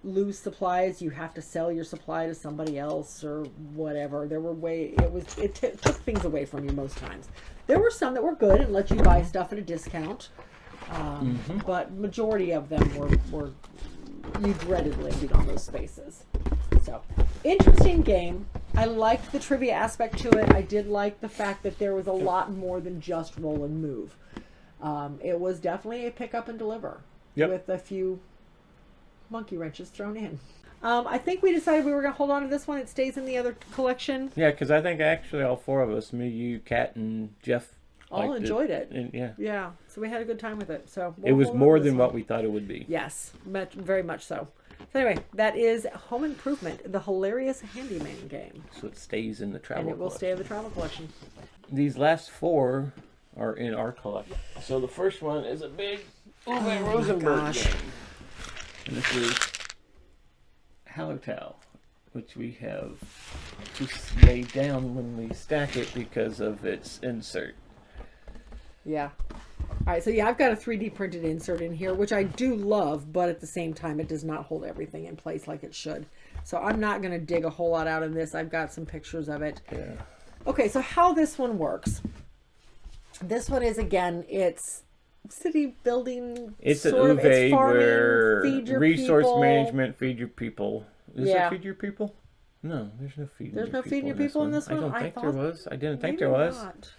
Lose supplies. You have to sell your supply to somebody else or whatever. It took things away from you most times. There were some that were good and let you buy stuff at a discount. But majority of them were you dreaded landing on those spaces. So interesting game. I liked the trivia aspect to it. I did like the fact that there was a lot more than just roll and move. It was definitely a pick up and deliver with a few monkey wrenches thrown in. I think we decided we were going to hold on to this one. It stays in the other collection. Yeah, because I think actually all 4 of us, me, you, Kat, and Jeff, all enjoyed it. And, yeah. So we had a good time with it. So it was more than what we thought it would be. Yes, very much so. So anyway, that is Home Improvement, the hilarious handyman game. So it stays in the travel collection. And it will stay in the travel collection. These last 4 are in our collection. So the first one is a big Uwe Rosenberg game. And this is Hallertau, which we have to lay down when we stack it because of its insert. Yeah. All right, so I've got a 3D printed insert in here, which I do love, but at the same time, it does not hold everything in place like it should. So I'm not going to dig a whole lot out of this. I've got some pictures of it. Yeah. Okay, so how this one works. This one is, again, it's city building. It's an Uwe it's farming, where feed your resource people. Management, feed your people. Is Yeah. it feed your people? No, there's no feeding There's your no feeding your people in this one? I don't think there was. I didn't think there Maybe was. not.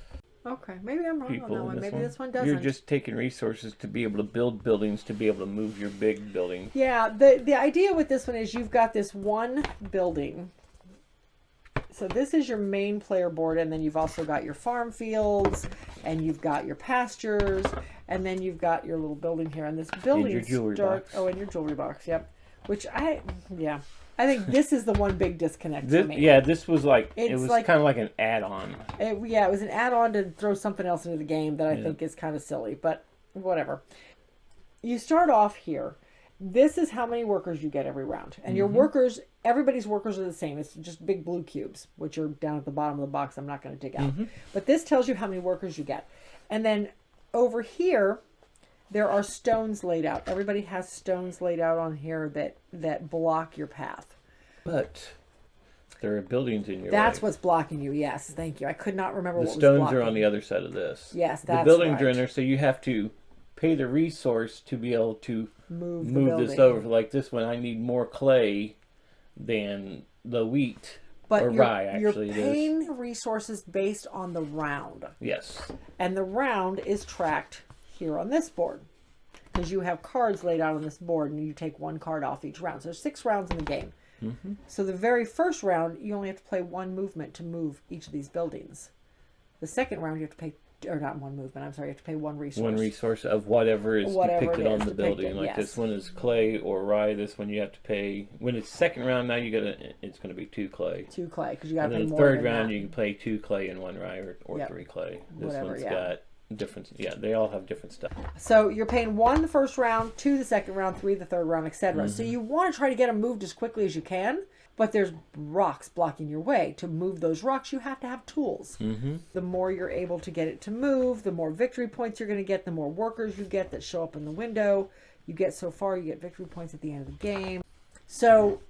Okay, maybe I'm wrong on People that in one. this Maybe one. this one doesn't. You're just taking resources to be able to build buildings, to be able to move your big building. Yeah, the idea with this one is you've got this one building. So this is your main player board, and then you've also got your farm fields, and you've got your pastures, and then you've got your little building here. And this building your jewelry box. Oh, and your jewelry box, yep. I think this is the one big disconnect for me. Yeah, this was like, It's it was like- kind of like an add-on. It was an add-on to throw something else into the game that I think is kind of silly, but whatever. You start off here. This is how many workers you get every round. And your workers, everybody's workers are the same. It's just big blue cubes, which are down at the bottom of the box. I'm not going to dig out. But this tells you how many workers you get. And then over here, there are stones laid out. Everybody has stones laid out on here that block your path. But there are buildings in your That's way. what's blocking you. Yes, thank you. I could not remember The what was stones blocking. are on the other side of this. Yes, that's the buildings are right. in there, so you have to pay the resource to be able to Move this building. over. Like this one, I need more clay than the wheat or rye. Actually, you're paying resources based on the round, yes. and the round is tracked here on this board because you have cards laid out on this board, and you take one card off each round. So there's 6 rounds in the game. So the very first round, you only have to play one movement to move each of these buildings. The second round, you have to pay, or not one movement, I'm sorry, you have to pay one resource. One resource of whatever is depicted on the building. depicted, Like yes. this one is clay or rye. This one you have to pay. When it's second round, now it's going to be 2 clay. 2 clay, because you got to And pay then the more third than round, that. you can play 2 clay and 1 rye or Yep. 3 clay. This Whatever, one's yeah. got different. Yeah, they all have different stuff. So you're paying 1 the first round, 2 the second round, 3 the third round, etc. So you want to try to get them moved as quickly as you can, but there's rocks blocking your way. To move those rocks, you have to have tools. The more you're able to get it to move, the more victory points you're going to get, the more workers you get that show up in the window. You get so far, you get victory points at the end of the game. So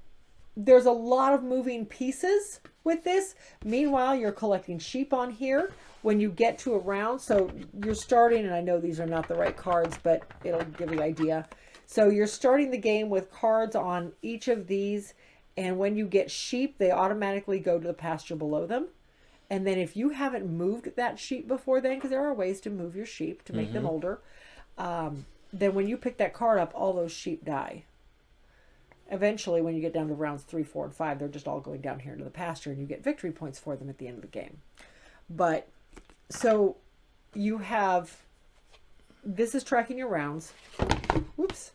there's a lot of moving pieces with this. Meanwhile, you're collecting sheep on here. When you get to a round, so you're starting, and I know these are not the right cards, but it'll give you an idea. So you're starting the game with cards on each of these, and when you get sheep, they automatically go to the pasture below them. And then if you haven't moved that sheep before then, because there are ways to move your sheep to make them older, then when you pick that card up, all those sheep die. Eventually, when you get down to rounds 3, 4, and 5, they're just all going down here into the pasture, and you get victory points for them at the end of the game. But, so, you have, this is tracking your rounds. Whoops.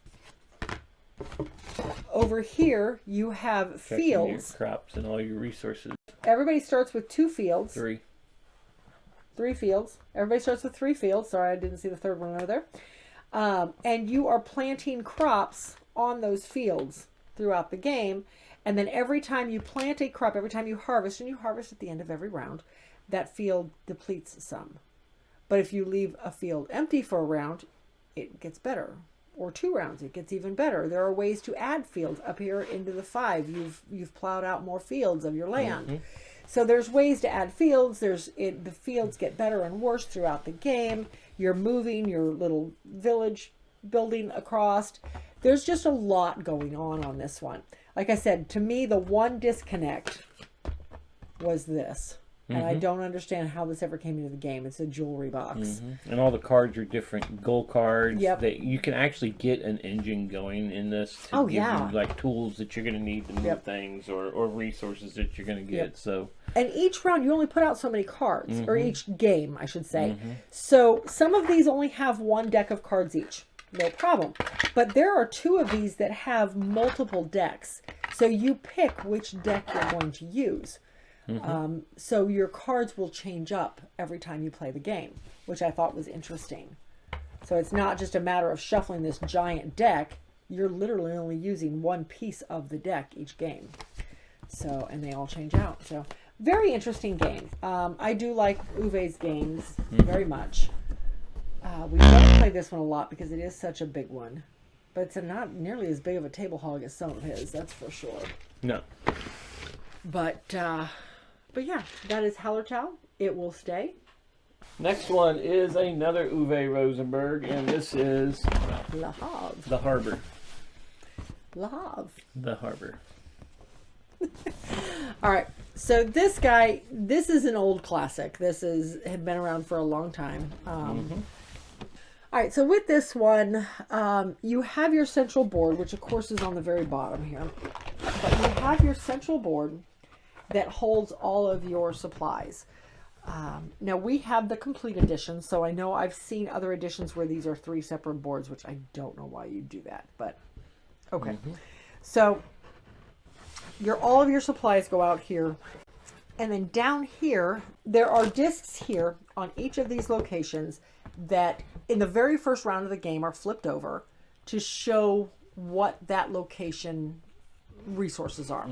Over here, you have Checking fields. your crops and all your resources. Everybody starts with 2 fields. 3. 3 fields. Everybody starts with 3 fields. Sorry, I didn't see the third one over there. And you are planting crops on those fields throughout the game. And then every time you plant a crop, every time you harvest, and you harvest at the end of every round, that field depletes some. But if you leave a field empty for a round, it gets better. Or 2 rounds, it gets even better. There are ways to add fields up here into the 5. You've plowed out more fields of your land. Mm-hmm. So there's ways to add fields. The fields get better and worse throughout the game. You're moving your little village building across. There's just a lot going on this one. Like I said, to me, the one disconnect was this. And I don't understand how this ever came into the game. It's a jewelry box. Mm-hmm. And all the cards are different. Gold cards. Yep. That you can actually get an engine going in this to give you like tools that you're going to need to move things or resources that you're going to get. Yep. So. And each round you only put out so many cards. Or each game, I should say. So some of these only have 1 deck of cards each. No problem. But there are 2 of these that have multiple decks. So you pick which deck you're going to use. So your cards will change up every time you play the game, which I thought was interesting. So it's not just a matter of shuffling this giant deck. You're literally only using 1 piece of the deck each game. So, and they all change out. So very interesting game. I do like Uwe's games very much. We don't play this one a lot because it is such a big one. But it's not nearly as big of a table hog as some of his, that's for sure. No. But yeah, that is Hallertau. It will stay. Next one is another Uwe Rosenberg, and this is Le Havre. The Harbor. Le Havre. The Harbor. All right. So this guy, this is an old classic. Had been around for a long time. All right. So with this one, you have your central board, which of course is on the very bottom here. But you have your central board that holds all of your supplies. Now we have the complete edition, so I know I've seen other editions where these are 3 separate boards, which I don't know why you do that, but okay. So all of your supplies go out here, and then down here there are discs here on each of these locations that in the very first round of the game are flipped over to show what that location resources are.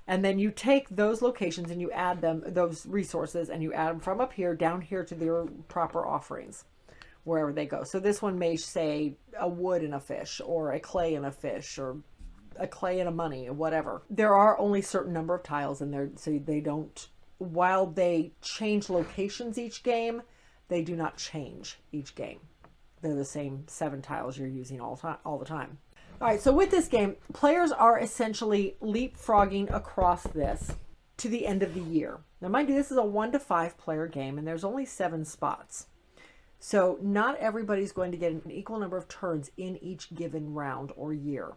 And then you take those locations and you add them, those resources, and you add them from up here down here to their proper offerings, wherever they go. So this one may say a wood and a fish, or a clay and a fish, or a clay and a money, or whatever. There are only a certain number of tiles in there, so they don't, while they change locations each game, they do not change each game. They're the same 7 tiles you're using all the time. All right, so with this game, players are essentially leapfrogging across this to the end of the year. Now, mind you, this is a 1 to 5 player game, and there's only 7 spots. So not everybody's going to get an equal number of turns in each given round or year.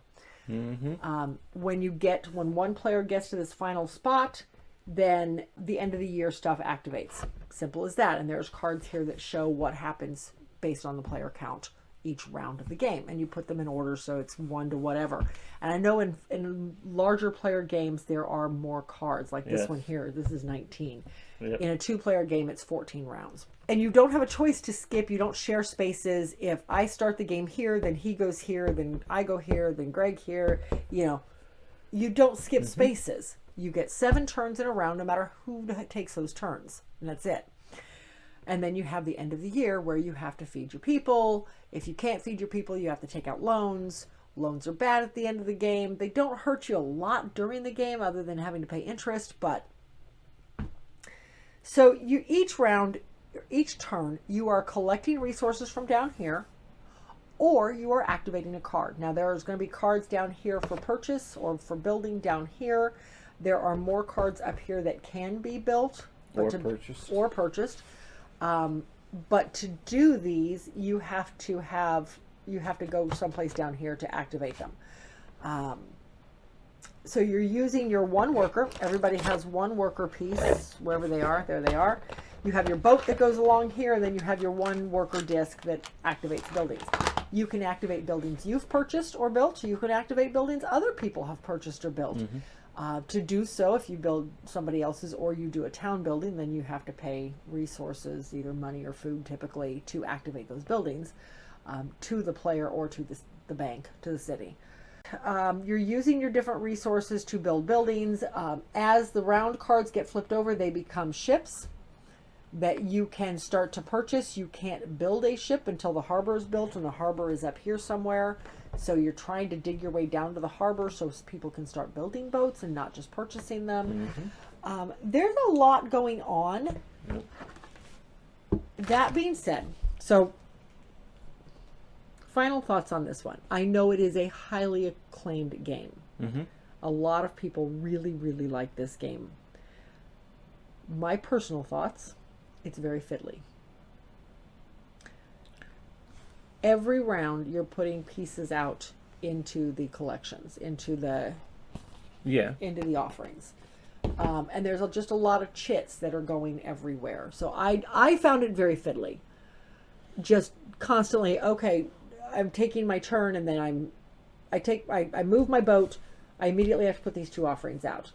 When one player gets to this final spot, then the end of the year stuff activates. Simple as that. And there's cards here that show what happens based on the player count each round of the game, and you put them in order so it's 1 to whatever. And I know in larger player games there are more cards, like this one here. This is 19. In a 2-player game it's 14 rounds, and you don't have a choice to skip. You don't share spaces. If I start the game here, then he goes here, then I go here, then Greg here. You don't skip spaces. You get 7 turns in a round no matter who takes those turns, and that's it. And then you have the end of the year where you have to feed your people. If you can't feed your people, you have to take out loans. Loans are bad at the end of the game. They don't hurt you a lot during the game other than having to pay interest. But so each round, each turn, you are collecting resources from down here, or you are activating a card. Now there's going to be cards down here for purchase or for building down here. There are more cards up here that can be built or purchased. But to do these, you have to have you have to go someplace down here to activate them. So you're using your one worker. Everybody has one worker piece, wherever they are. There they are. You have your boat that goes along here, and then you have your one worker disc that activates buildings. You can activate buildings you've purchased or built. You can activate buildings other people have purchased or built. To do so, if you build somebody else's or you do a town building, then you have to pay resources, either money or food typically, to activate those buildings to the player or to the bank, to the city. You're using your different resources to build buildings. As the round cards get flipped over, they become ships that you can start to purchase. You can't build a ship until the harbor is built, and the harbor is up here somewhere. So you're trying to dig your way down to the harbor so people can start building boats and not just purchasing them. There's a lot going on. That being said, so final thoughts on this one. I know it is a highly acclaimed game. A lot of people really, really like this game. My personal thoughts, it's very fiddly. Every round you're putting pieces out into the collections, into the offerings. And there's just a lot of chits that are going everywhere. So I found it very fiddly. Just constantly, okay, I'm taking my turn, and then I move my boat. I immediately have to put these two offerings out,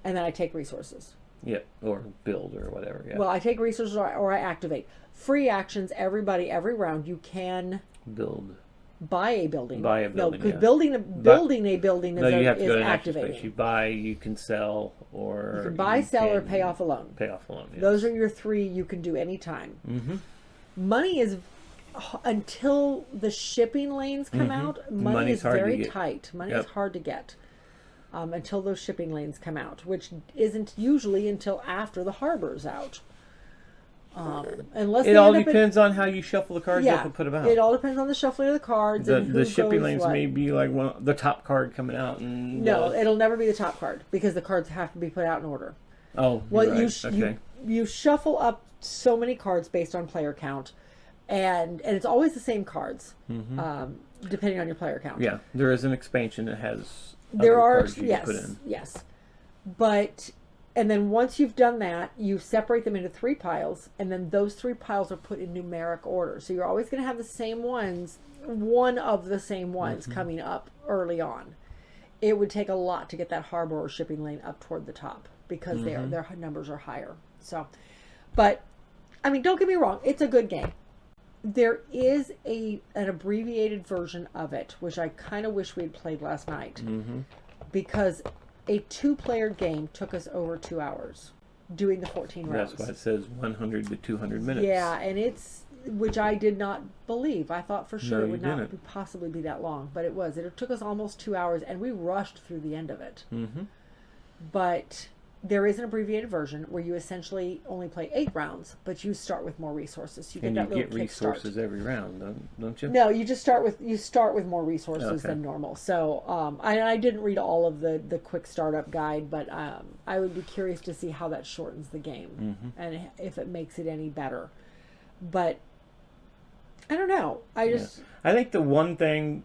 and then I take resources. Yeah, or build or whatever. Yeah. Well, I take resources or I activate. Free actions. Every round you can buy a building. Buy a building. No, because building a building is activating. You buy, you can sell, or you can buy, sell, or pay off a loan. Pay off a loan. Yes. Those are your three you can do anytime. Money is, until the shipping lanes come out, money is very tight. Money is hard to get until those shipping lanes come out, which isn't usually until after the harbor's out. Unless it all depends on how you shuffle the cards up and put them out. It all depends on the shuffling of the cards. The shipping lanes may be like the top card coming out. And no, it'll never be the top card because the cards have to be put out in order. Oh, well, right. you shuffle up so many cards based on player count. And it's always the same cards, depending on your player count. Yeah, there is an expansion that has cards you can put in. Yes. And then once you've done that, you separate them into 3 piles, and then those 3 piles are put in numeric order. So you're always going to have the same ones, one of the same ones coming up early on. It would take a lot to get that harbor or shipping lane up toward the top because their numbers are higher. So, but I mean, don't get me wrong, it's a good game. There is an abbreviated version of it, which I kind of wish we had played last night, because a 2-player game took us over 2 hours doing the 14 rounds. That's why it says 100 to 200 minutes. Yeah, and which I did not believe. I thought for sure it would not possibly be that long, but it was. It took us almost 2 hours, and we rushed through the end of it. But there is an abbreviated version where you essentially only play 8 rounds, but you start with more resources. You get resources every round, don't you? No, you just start with more resources than normal. So I didn't read all of the quick startup guide, but I would be curious to see how that shortens the game and if it makes it any better. But I don't know. I think the one thing,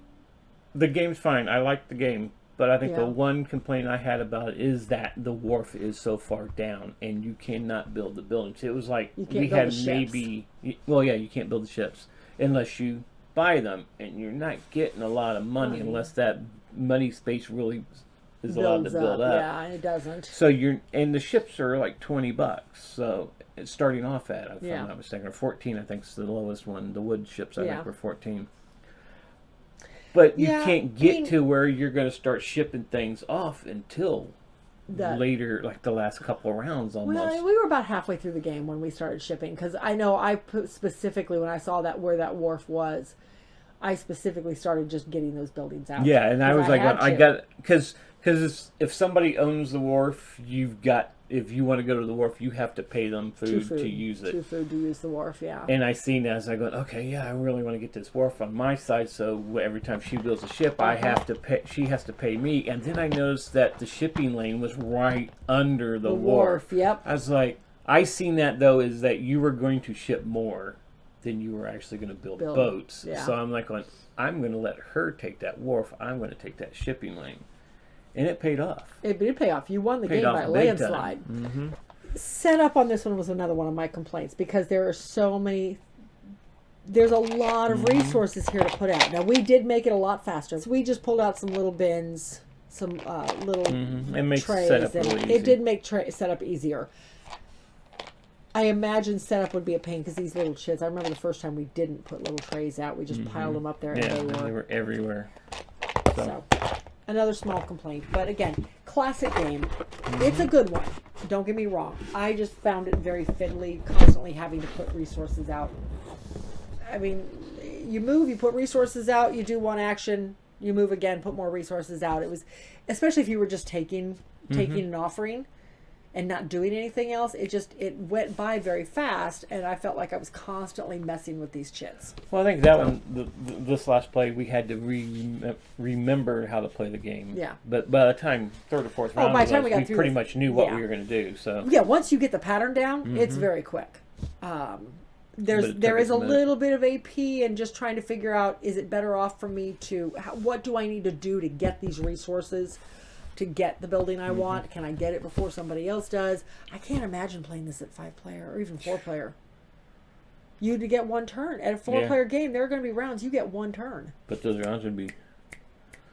the game's fine. I like the game. But I think the one complaint I had about it is that the wharf is so far down and you cannot build the buildings. It was like we had maybe... Well, yeah, you can't build the ships unless you buy them. And you're not getting a lot of money unless that money space really is allowed to build up. Yeah, it doesn't. So and the ships are like $20. So it's starting off at, if I'm not mistaken, or 14, I think is the lowest one. The wood ships, I think, were 14. But you can't get to where you're going to start shipping things off until later, like the last couple of rounds almost. Well, we were about halfway through the game when we started shipping, because I know I put specifically, when I saw where that wharf was, I specifically started just getting those buildings out. Yeah, and I was like, I got, because if somebody owns the wharf, if you want to go to the wharf, you have to pay them food to use it. Food to use the wharf, yeah. And I seen that as I go, okay, I really want to get this wharf on my side, so every time she builds a ship, I have to pay. She has to pay me. And then I noticed that the shipping lane was right under the wharf. Yep. I was like, I seen that though is that you were going to ship more then you were actually going to build Build, boats. yeah. So I'm like going, I'm going to let her take that wharf. I'm going to take that shipping lane. And it paid off. It did pay off. You won the Paid game off by a big landslide. time. Setup on this one was another one of my complaints because there are so many. There's a lot of resources here to put out. Now we did make it a lot faster. So we just pulled out some little bins, some little It makes trays, setup and really easy. it did make setup easier. I imagine setup would be a pain because these little chits. I remember the first time we didn't put little trays out. We just piled them up there, Yeah, and they were everywhere. so another small complaint. But again, classic game. It's a good one. Don't get me wrong. I just found it very fiddly, constantly having to put resources out. I mean, you move, you put resources out, you do one action, you move again, put more resources out. It was, especially if you were just taking an offering and not doing anything else, it went by very fast, and I felt like I was constantly messing with these chits. Well, I think that one, this last play, we had to remember how to play the game. Yeah. But by the time third or fourth round, by the time we got we through pretty this- much knew what yeah. we were going to do. So Yeah, once you get the pattern down, it's very quick. There is a little bit of AP and just trying to figure out, is it better off for me to, what do I need to do to get these resources, to get the building I want? Can I get it before somebody else does? I can't imagine playing this at 5-player or even 4-player. You to get one turn. At a 4-player game, there are going to be rounds you get one turn. But those rounds would be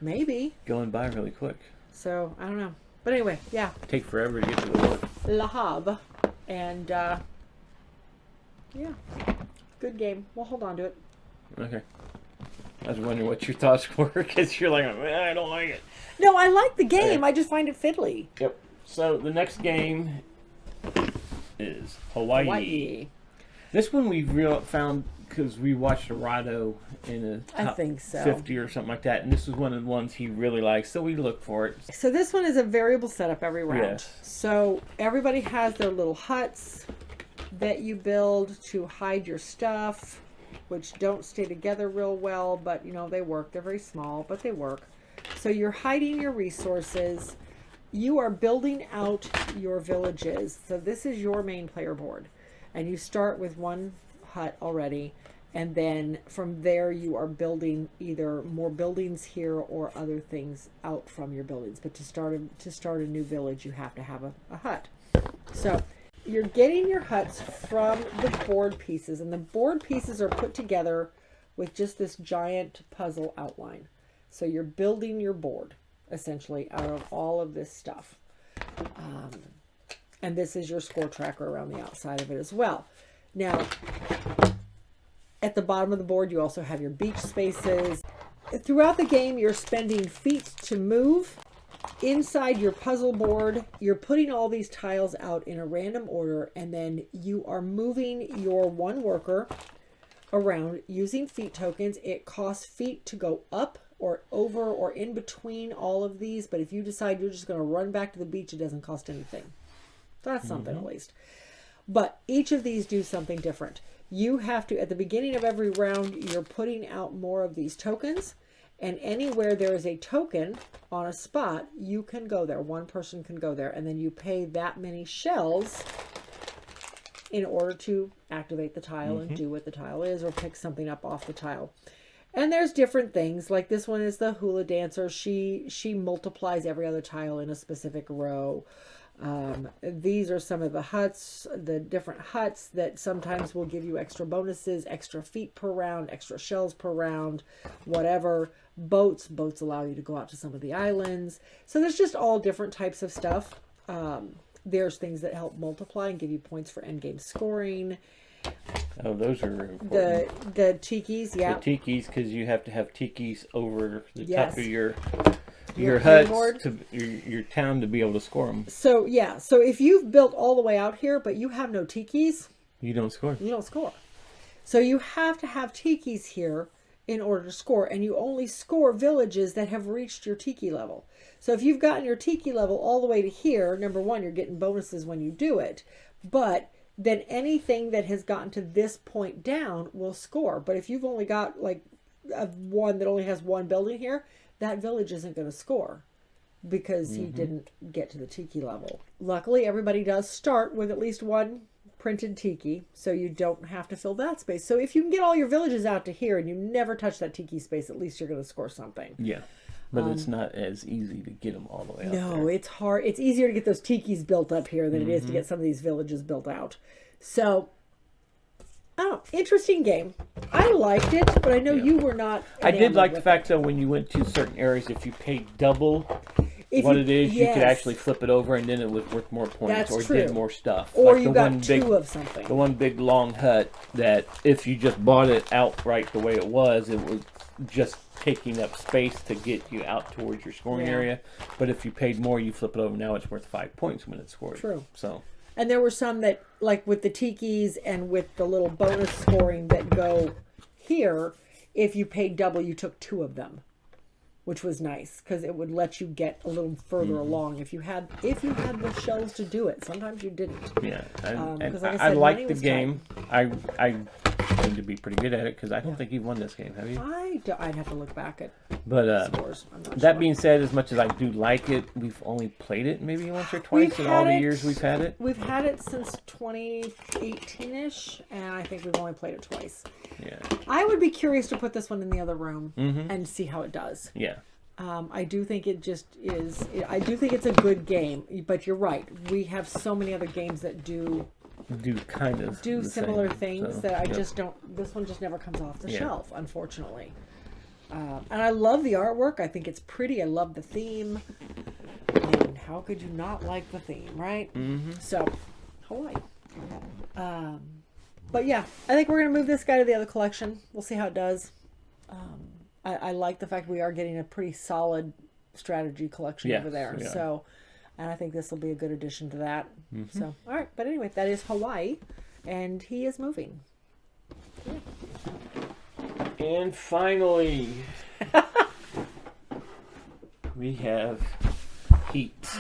Maybe. going by really quick. So, I don't know. But anyway, yeah. Take forever to get to the work. Le Havre. And, yeah. Good game. We'll hold on to it. Okay. I was wondering what your thoughts were, because you're like, I don't like it. No, I like the game. Okay. I just find it fiddly. Yep. So the next game is Hawaii. This one we found because we watched Rado in a I top think so. 50 or something like that, and this was one of the ones he really liked, so we looked for it. So this one is a variable setup every round. Yes. So everybody has their little huts that you build to hide your stuff, which don't stay together real well, but you know, they work. They're very small, but they work. So you're hiding your resources. You are building out your villages. So this is your main player board. And you start with one hut already. And then from there you are building either more buildings here or other things out from your buildings. But to start a new village, you have to have a hut. So you're getting your huts from the board pieces. And the board pieces are put together with just this giant puzzle outline. So you're building your board, essentially, out of all of this stuff. And this is your score tracker around the outside of it as well. Now, at the bottom of the board, you also have your beach spaces. Throughout the game, you're spending feet to move. Inside your puzzle board, you're putting all these tiles out in a random order, and then you are moving your one worker around using feet tokens. It costs feet to go up or over or in between all of these, but if you decide you're just going to run back to the beach, it doesn't cost anything. So that's something at least. But each of these do something different. You have to, at the beginning of every round, you're putting out more of these tokens, and anywhere there is a token on a spot, you can go there. One person can go there, and then you pay that many shells in order to activate the tile and do what the tile is, or pick something up off the tile. And there's different things, like this one is the hula dancer. She multiplies every other tile in a specific row. These are some of the huts, the different huts that sometimes will give you extra bonuses, extra feet per round, extra shells per round, whatever. Boats allow you to go out to some of the islands. So there's just all different types of stuff. There's things that help multiply and give you points for endgame scoring. Oh, those are important. The tikis, yeah. The tikis, because you have to have tikis over the Yes. top of your Your huts, board. to your town, to be able to score them. So yeah, so if you've built all the way out here, but you have no tikis, You don't score. you don't score. So you have to have tikis here in order to score, and you only score villages that have reached your tiki level. So if you've gotten your tiki level all the way to here, number one, you're getting bonuses when you do it, but then anything that has gotten to this point down will score. But if you've only got like one that only has one building here, that village isn't going to score because he didn't get to the tiki level. Luckily, everybody does start with at least one printed tiki, so you don't have to fill that space. So if you can get all your villages out to here and you never touch that tiki space, at least you're going to score something. Yeah. But it's not as easy to get them all the way out there. No, it's hard. It's easier to get those tikis built up here than it is to get some of these villages built out. So, interesting game. I liked it, but I know you were not. I did like the fact that when you went to certain areas, if you paid double what it is, you could actually flip it over, and then it was worth more points, or did more stuff. Or like you got two of something. The one big long hut that if you just bought it outright the way it was just taking up space to get you out towards your scoring area. But if you paid more, you flip it over. Now it's worth 5 points when it's scored. True. So. And there were some that, like with the tikis and with the little bonus scoring that go here, if you paid double, you took 2 of them, which was nice because it would let you get a little further along if you had the shells to do it. Sometimes you didn't. Yeah, and like I liked the game. I seem to be pretty good at it because I don't think you've won this game, have you? I'd have to look back at scores. I'm not that sure. being said, as much as I do like it, we've only played it maybe once or twice in all the years we've had it. We've had it since 2018-ish, and I think we've only played it twice. Yeah. I would be curious to put this one in the other room and see how it does. Yeah. I do think it just is. I do think it's a good game, but you're right. We have so many other games that do kind of similar same, things so, that I just don't. This one just never comes off the shelf, unfortunately. And I love the artwork. I think it's pretty. I love the theme. And how could you not like the theme, right? So, Hawaii. But yeah, I think we're going to move this guy to the other collection. We'll see how it does. I like the fact we are getting a pretty solid strategy collection over there. So, and I think this will be a good addition to that. So, all right. But anyway, that is Hawaii, and he is moving. Yeah. And finally, we have Heat.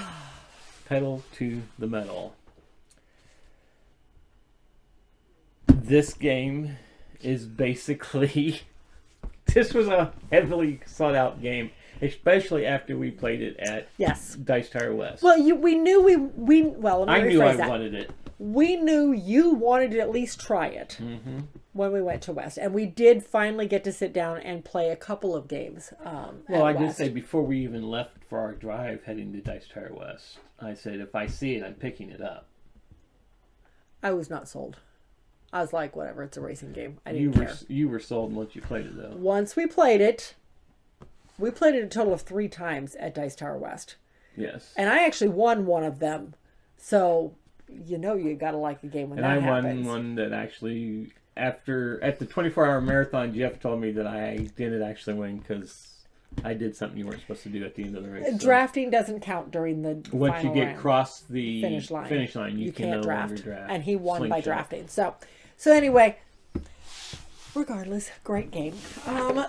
Pedal to the Metal. This game is basically... This was a heavily sought out game, especially after we played it at Dice Tower West. Well, we knew well, let me I knew I that. wanted it. We knew you wanted to at least try it when we went to West, and we did finally get to sit down and play a couple of games. Well, I did say before we even left for our drive heading to Dice Tower West, I said if I see it, I'm picking it up. I was not sold. I was like, whatever, it's a racing game. I didn't care. You were sold once you played it, though. Once we played it a total of 3 times at Dice Tower West. Yes. And I actually won one of them. So, you got to like the game when that happens. And I won one that actually, at the 24-hour marathon, Jeff told me that I didn't actually win because I did something you weren't supposed to do at the end of the race. So. Drafting doesn't count during the Once final you get round. across the finish line, you can can't no draft. longer draft. And he won by Slingshot. drafting. So anyway, regardless, great game.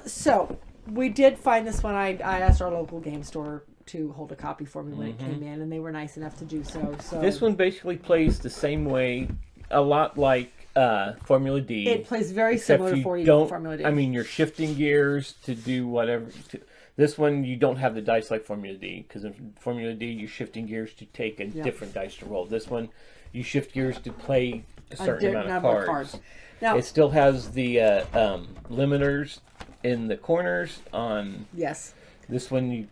So we did find this one. I asked our local game store to hold a copy for me when it came in, and they were nice enough to do so. So this one basically plays the same way, a lot like Formula D. It plays very similar to Formula D. I mean, you're shifting gears to do whatever. This one, you don't have the dice like Formula D, because in Formula D, you're shifting gears to take a different dice to roll. This one, you shift gears to play a certain amount of cards. Now, it still has the limiters in the corners on... Yes. This one,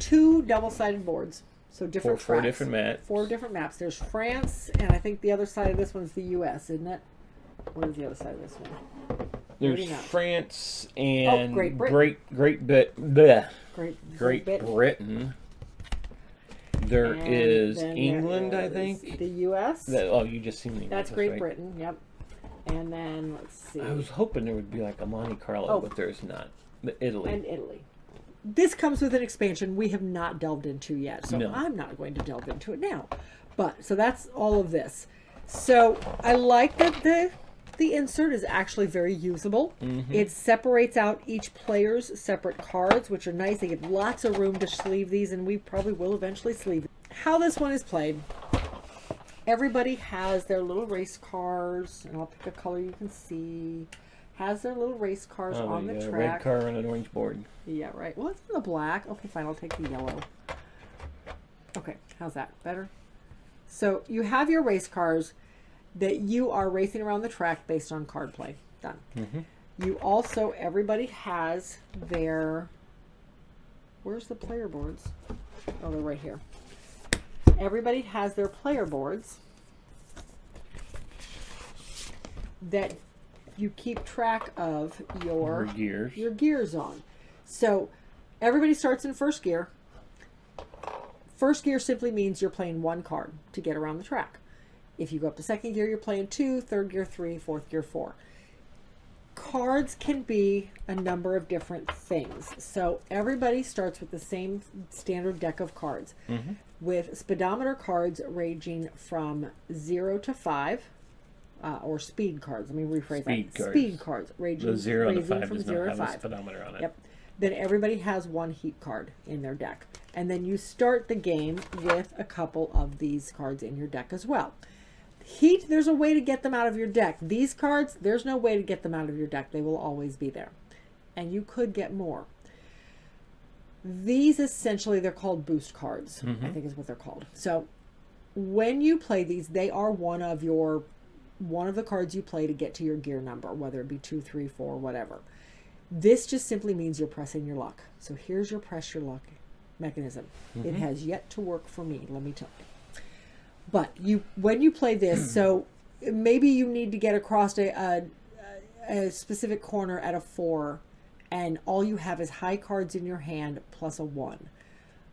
2 double-sided boards. So different four different maps. 4 different maps. There's France, and I think the other side of this one's the U.S., isn't it? What is the other side of this one? There's France and Great Britain. Great Britain. There is England, I think. The U.S. You just seen England. That's Great Britain, yep. And then, let's see. I was hoping there would be like a Monte Carlo, but there's not. Italy. And Italy. This comes with an expansion we have not delved into yet, so I'm not going to delve into it now. So that's all of this. So I like that the insert is actually very usable. It separates out each player's separate cards, which are nice. They give lots of room to sleeve these, and we probably will eventually sleeve them. How this one is played, everybody has their little race cars, and I'll pick a color you can see. Has their little race cars on the track. Red car on an orange board. Yeah, right. Well, it's in the black. Okay, fine. I'll take the yellow. Okay, how's that? Better? So you have your race cars. that you are racing around the track based on card play. Done. You also, everybody has their, where's the player boards? Oh, they're right here. Everybody has their player boards that you keep track of your gears on. So everybody starts in first gear. First gear simply means you're playing one card to get around the track. If you go up to second gear, you're playing 2, third gear 3, fourth gear 4. Cards can be a number of different things. So everybody starts with the same standard deck of cards, with speedometer cards ranging from 0 to 5, or speed cards. Let me rephrase that. Speed cards ranging, the 0 to 5 from does 0 not to have 5. a speedometer on it. Yep. Then everybody has one heat card in their deck. And then you start the game with a couple of these cards in your deck as well. Heat, there's a way to get them out of your deck. These cards, there's no way to get them out of your deck. They will always be there. And you could get more. These essentially, they're called boost cards, I think is what they're called. So when you play these, they are one of the cards you play to get to your gear number, whether it be 2, 3, 4, whatever. This just simply means you're pressing your luck. So here's your press your luck mechanism. It has yet to work for me, let me tell you. But when you play this, so maybe you need to get across a specific corner at a 4, and all you have is high cards in your hand plus a 1.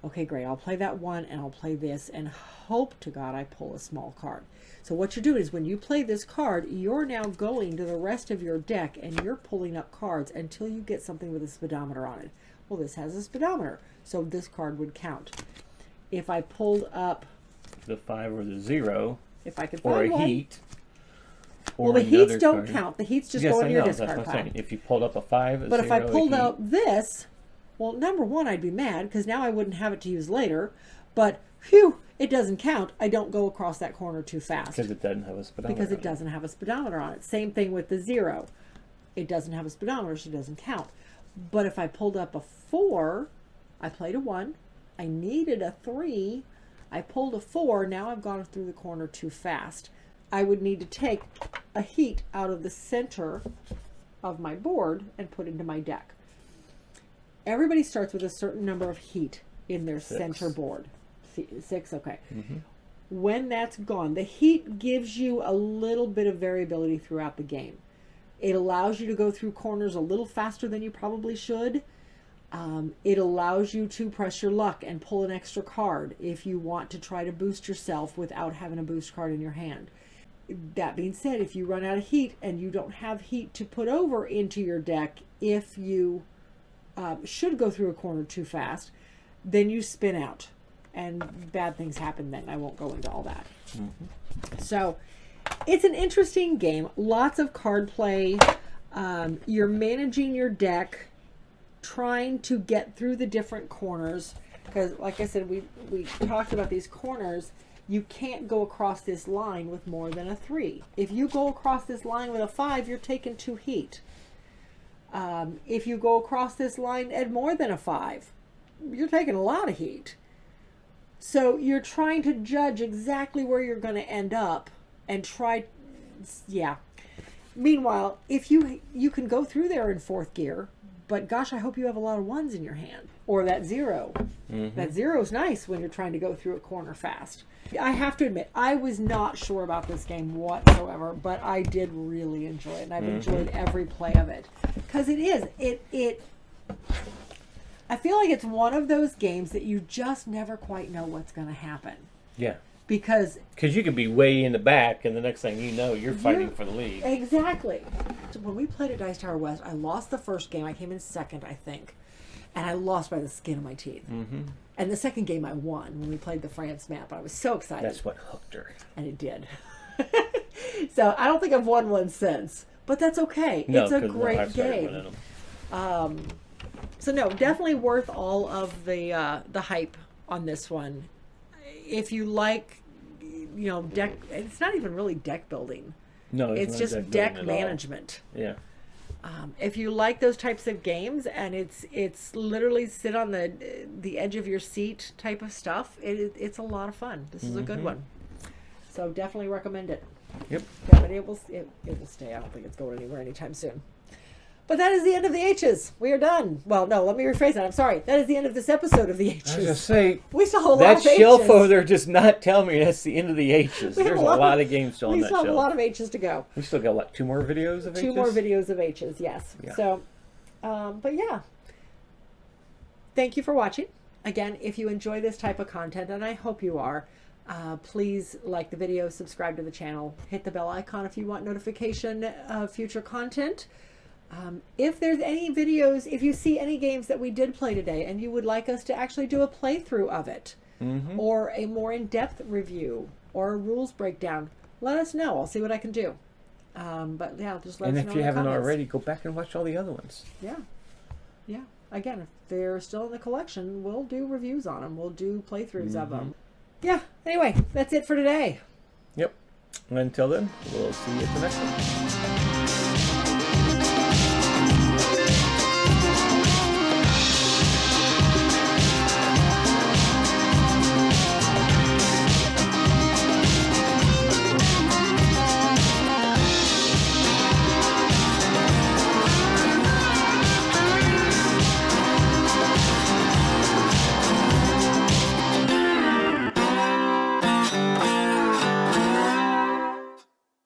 Okay, great. I'll play that 1, and I'll play this, and hope to God I pull a small card. So what you're doing is when you play this card, you're now going to the rest of your deck, and you're pulling up cards until you get something with a speedometer on it. Well, this has a speedometer, so this card would count. If I pulled up the 5 or the 0, if I could or find a one. heat, Well, the heats don't count. The heats just go into your discard pile. If you pulled up a 5, a but 0, if I pulled a heat, out this, well, number one, I'd be mad because now I wouldn't have it to use later. But phew, it doesn't count. I don't go across that corner too fast. Because it doesn't have a speedometer. Because it doesn't have a speedometer on it. Same thing with the 0. It doesn't have a speedometer, so it doesn't count. But if I pulled up a 4, I played a 1. I needed a 3. I pulled a 4. Now I've gone through the corner too fast. I would need to take a heat out of the center of my board and put into my deck. Everybody starts with a certain number of heat in their 6. center board. 6, okay. When that's gone, the heat gives you a little bit of variability throughout the game. It allows you to go through corners a little faster than you probably should. It allows you to press your luck and pull an extra card if you want to try to boost yourself without having a boost card in your hand. That being said, if you run out of heat and you don't have heat to put over into your deck, if you should go through a corner too fast, then you spin out and bad things happen then. I won't go into all that. So it's an interesting game. Lots of card play. You're managing your deck, trying to get through the different corners. Because like I said, we talked about these corners. You can't go across this line with more than a 3. If you go across this line with a 5, you're taking 2 heat. If you go across this line at more than a 5, you're taking a lot of heat. So you're trying to judge exactly where you're going to end up and try, yeah. Meanwhile, if you can go through there in 4th gear, but gosh, I hope you have a lot of 1s in your hand. Or that 0. That 0 is nice when you're trying to go through a corner fast. I have to admit, I was not sure about this game whatsoever, but I did really enjoy it, and I've enjoyed every play of it. Because it is, I feel like it's one of those games that you just never quite know what's going to happen. Yeah. Because you could be way in the back, and the next thing you know, you're fighting for the lead. Exactly. So when we played at Dice Tower West, I lost the first game. I came in second, I think. And I lost by the skin of my teeth. And the second game I won when we played the France map. I was so excited. That's what hooked her. And it did. So I don't think I've won one since. But that's okay. No, it's a great game. So no, definitely worth all of the hype on this one. If you like, deck, it's not even really deck building. No, it's just deck management. Yeah. If you like those types of games, and it's literally sit on the edge of your seat type of stuff, it's a lot of fun. This is a good one. So definitely recommend it. Yep. Yeah, but it will stay. I don't think it's going anywhere anytime soon. But that is the end of the H's. We are done. Well, no, let me rephrase that. I'm sorry. That is the end of this episode of the H's. I was going to say, we saw a lot that of H's. shelf over there does not tell me that's the end of the H's. There's a lot of games still on that shelf. We still have a lot of H's to go. We still got, 2 more videos of H's? 2 more videos of H's, yes. Yeah. So, but yeah. Thank you for watching. Again, if you enjoy this type of content, and I hope you are, please like the video, subscribe to the channel, hit the bell icon if you want notification of future content. If there's any videos, if you see any games that we did play today and you would like us to actually do a playthrough of it, or a more in-depth review, or a rules breakdown, let us know. I'll see what I can do. But yeah, just let us know. And if you haven't already, go back and watch all the other ones. Yeah. Yeah. Again, if they're still in the collection, we'll do reviews on them. We'll do playthroughs of them. Yeah. Anyway, that's it for today. Yep. Until then, we'll see you at the next one.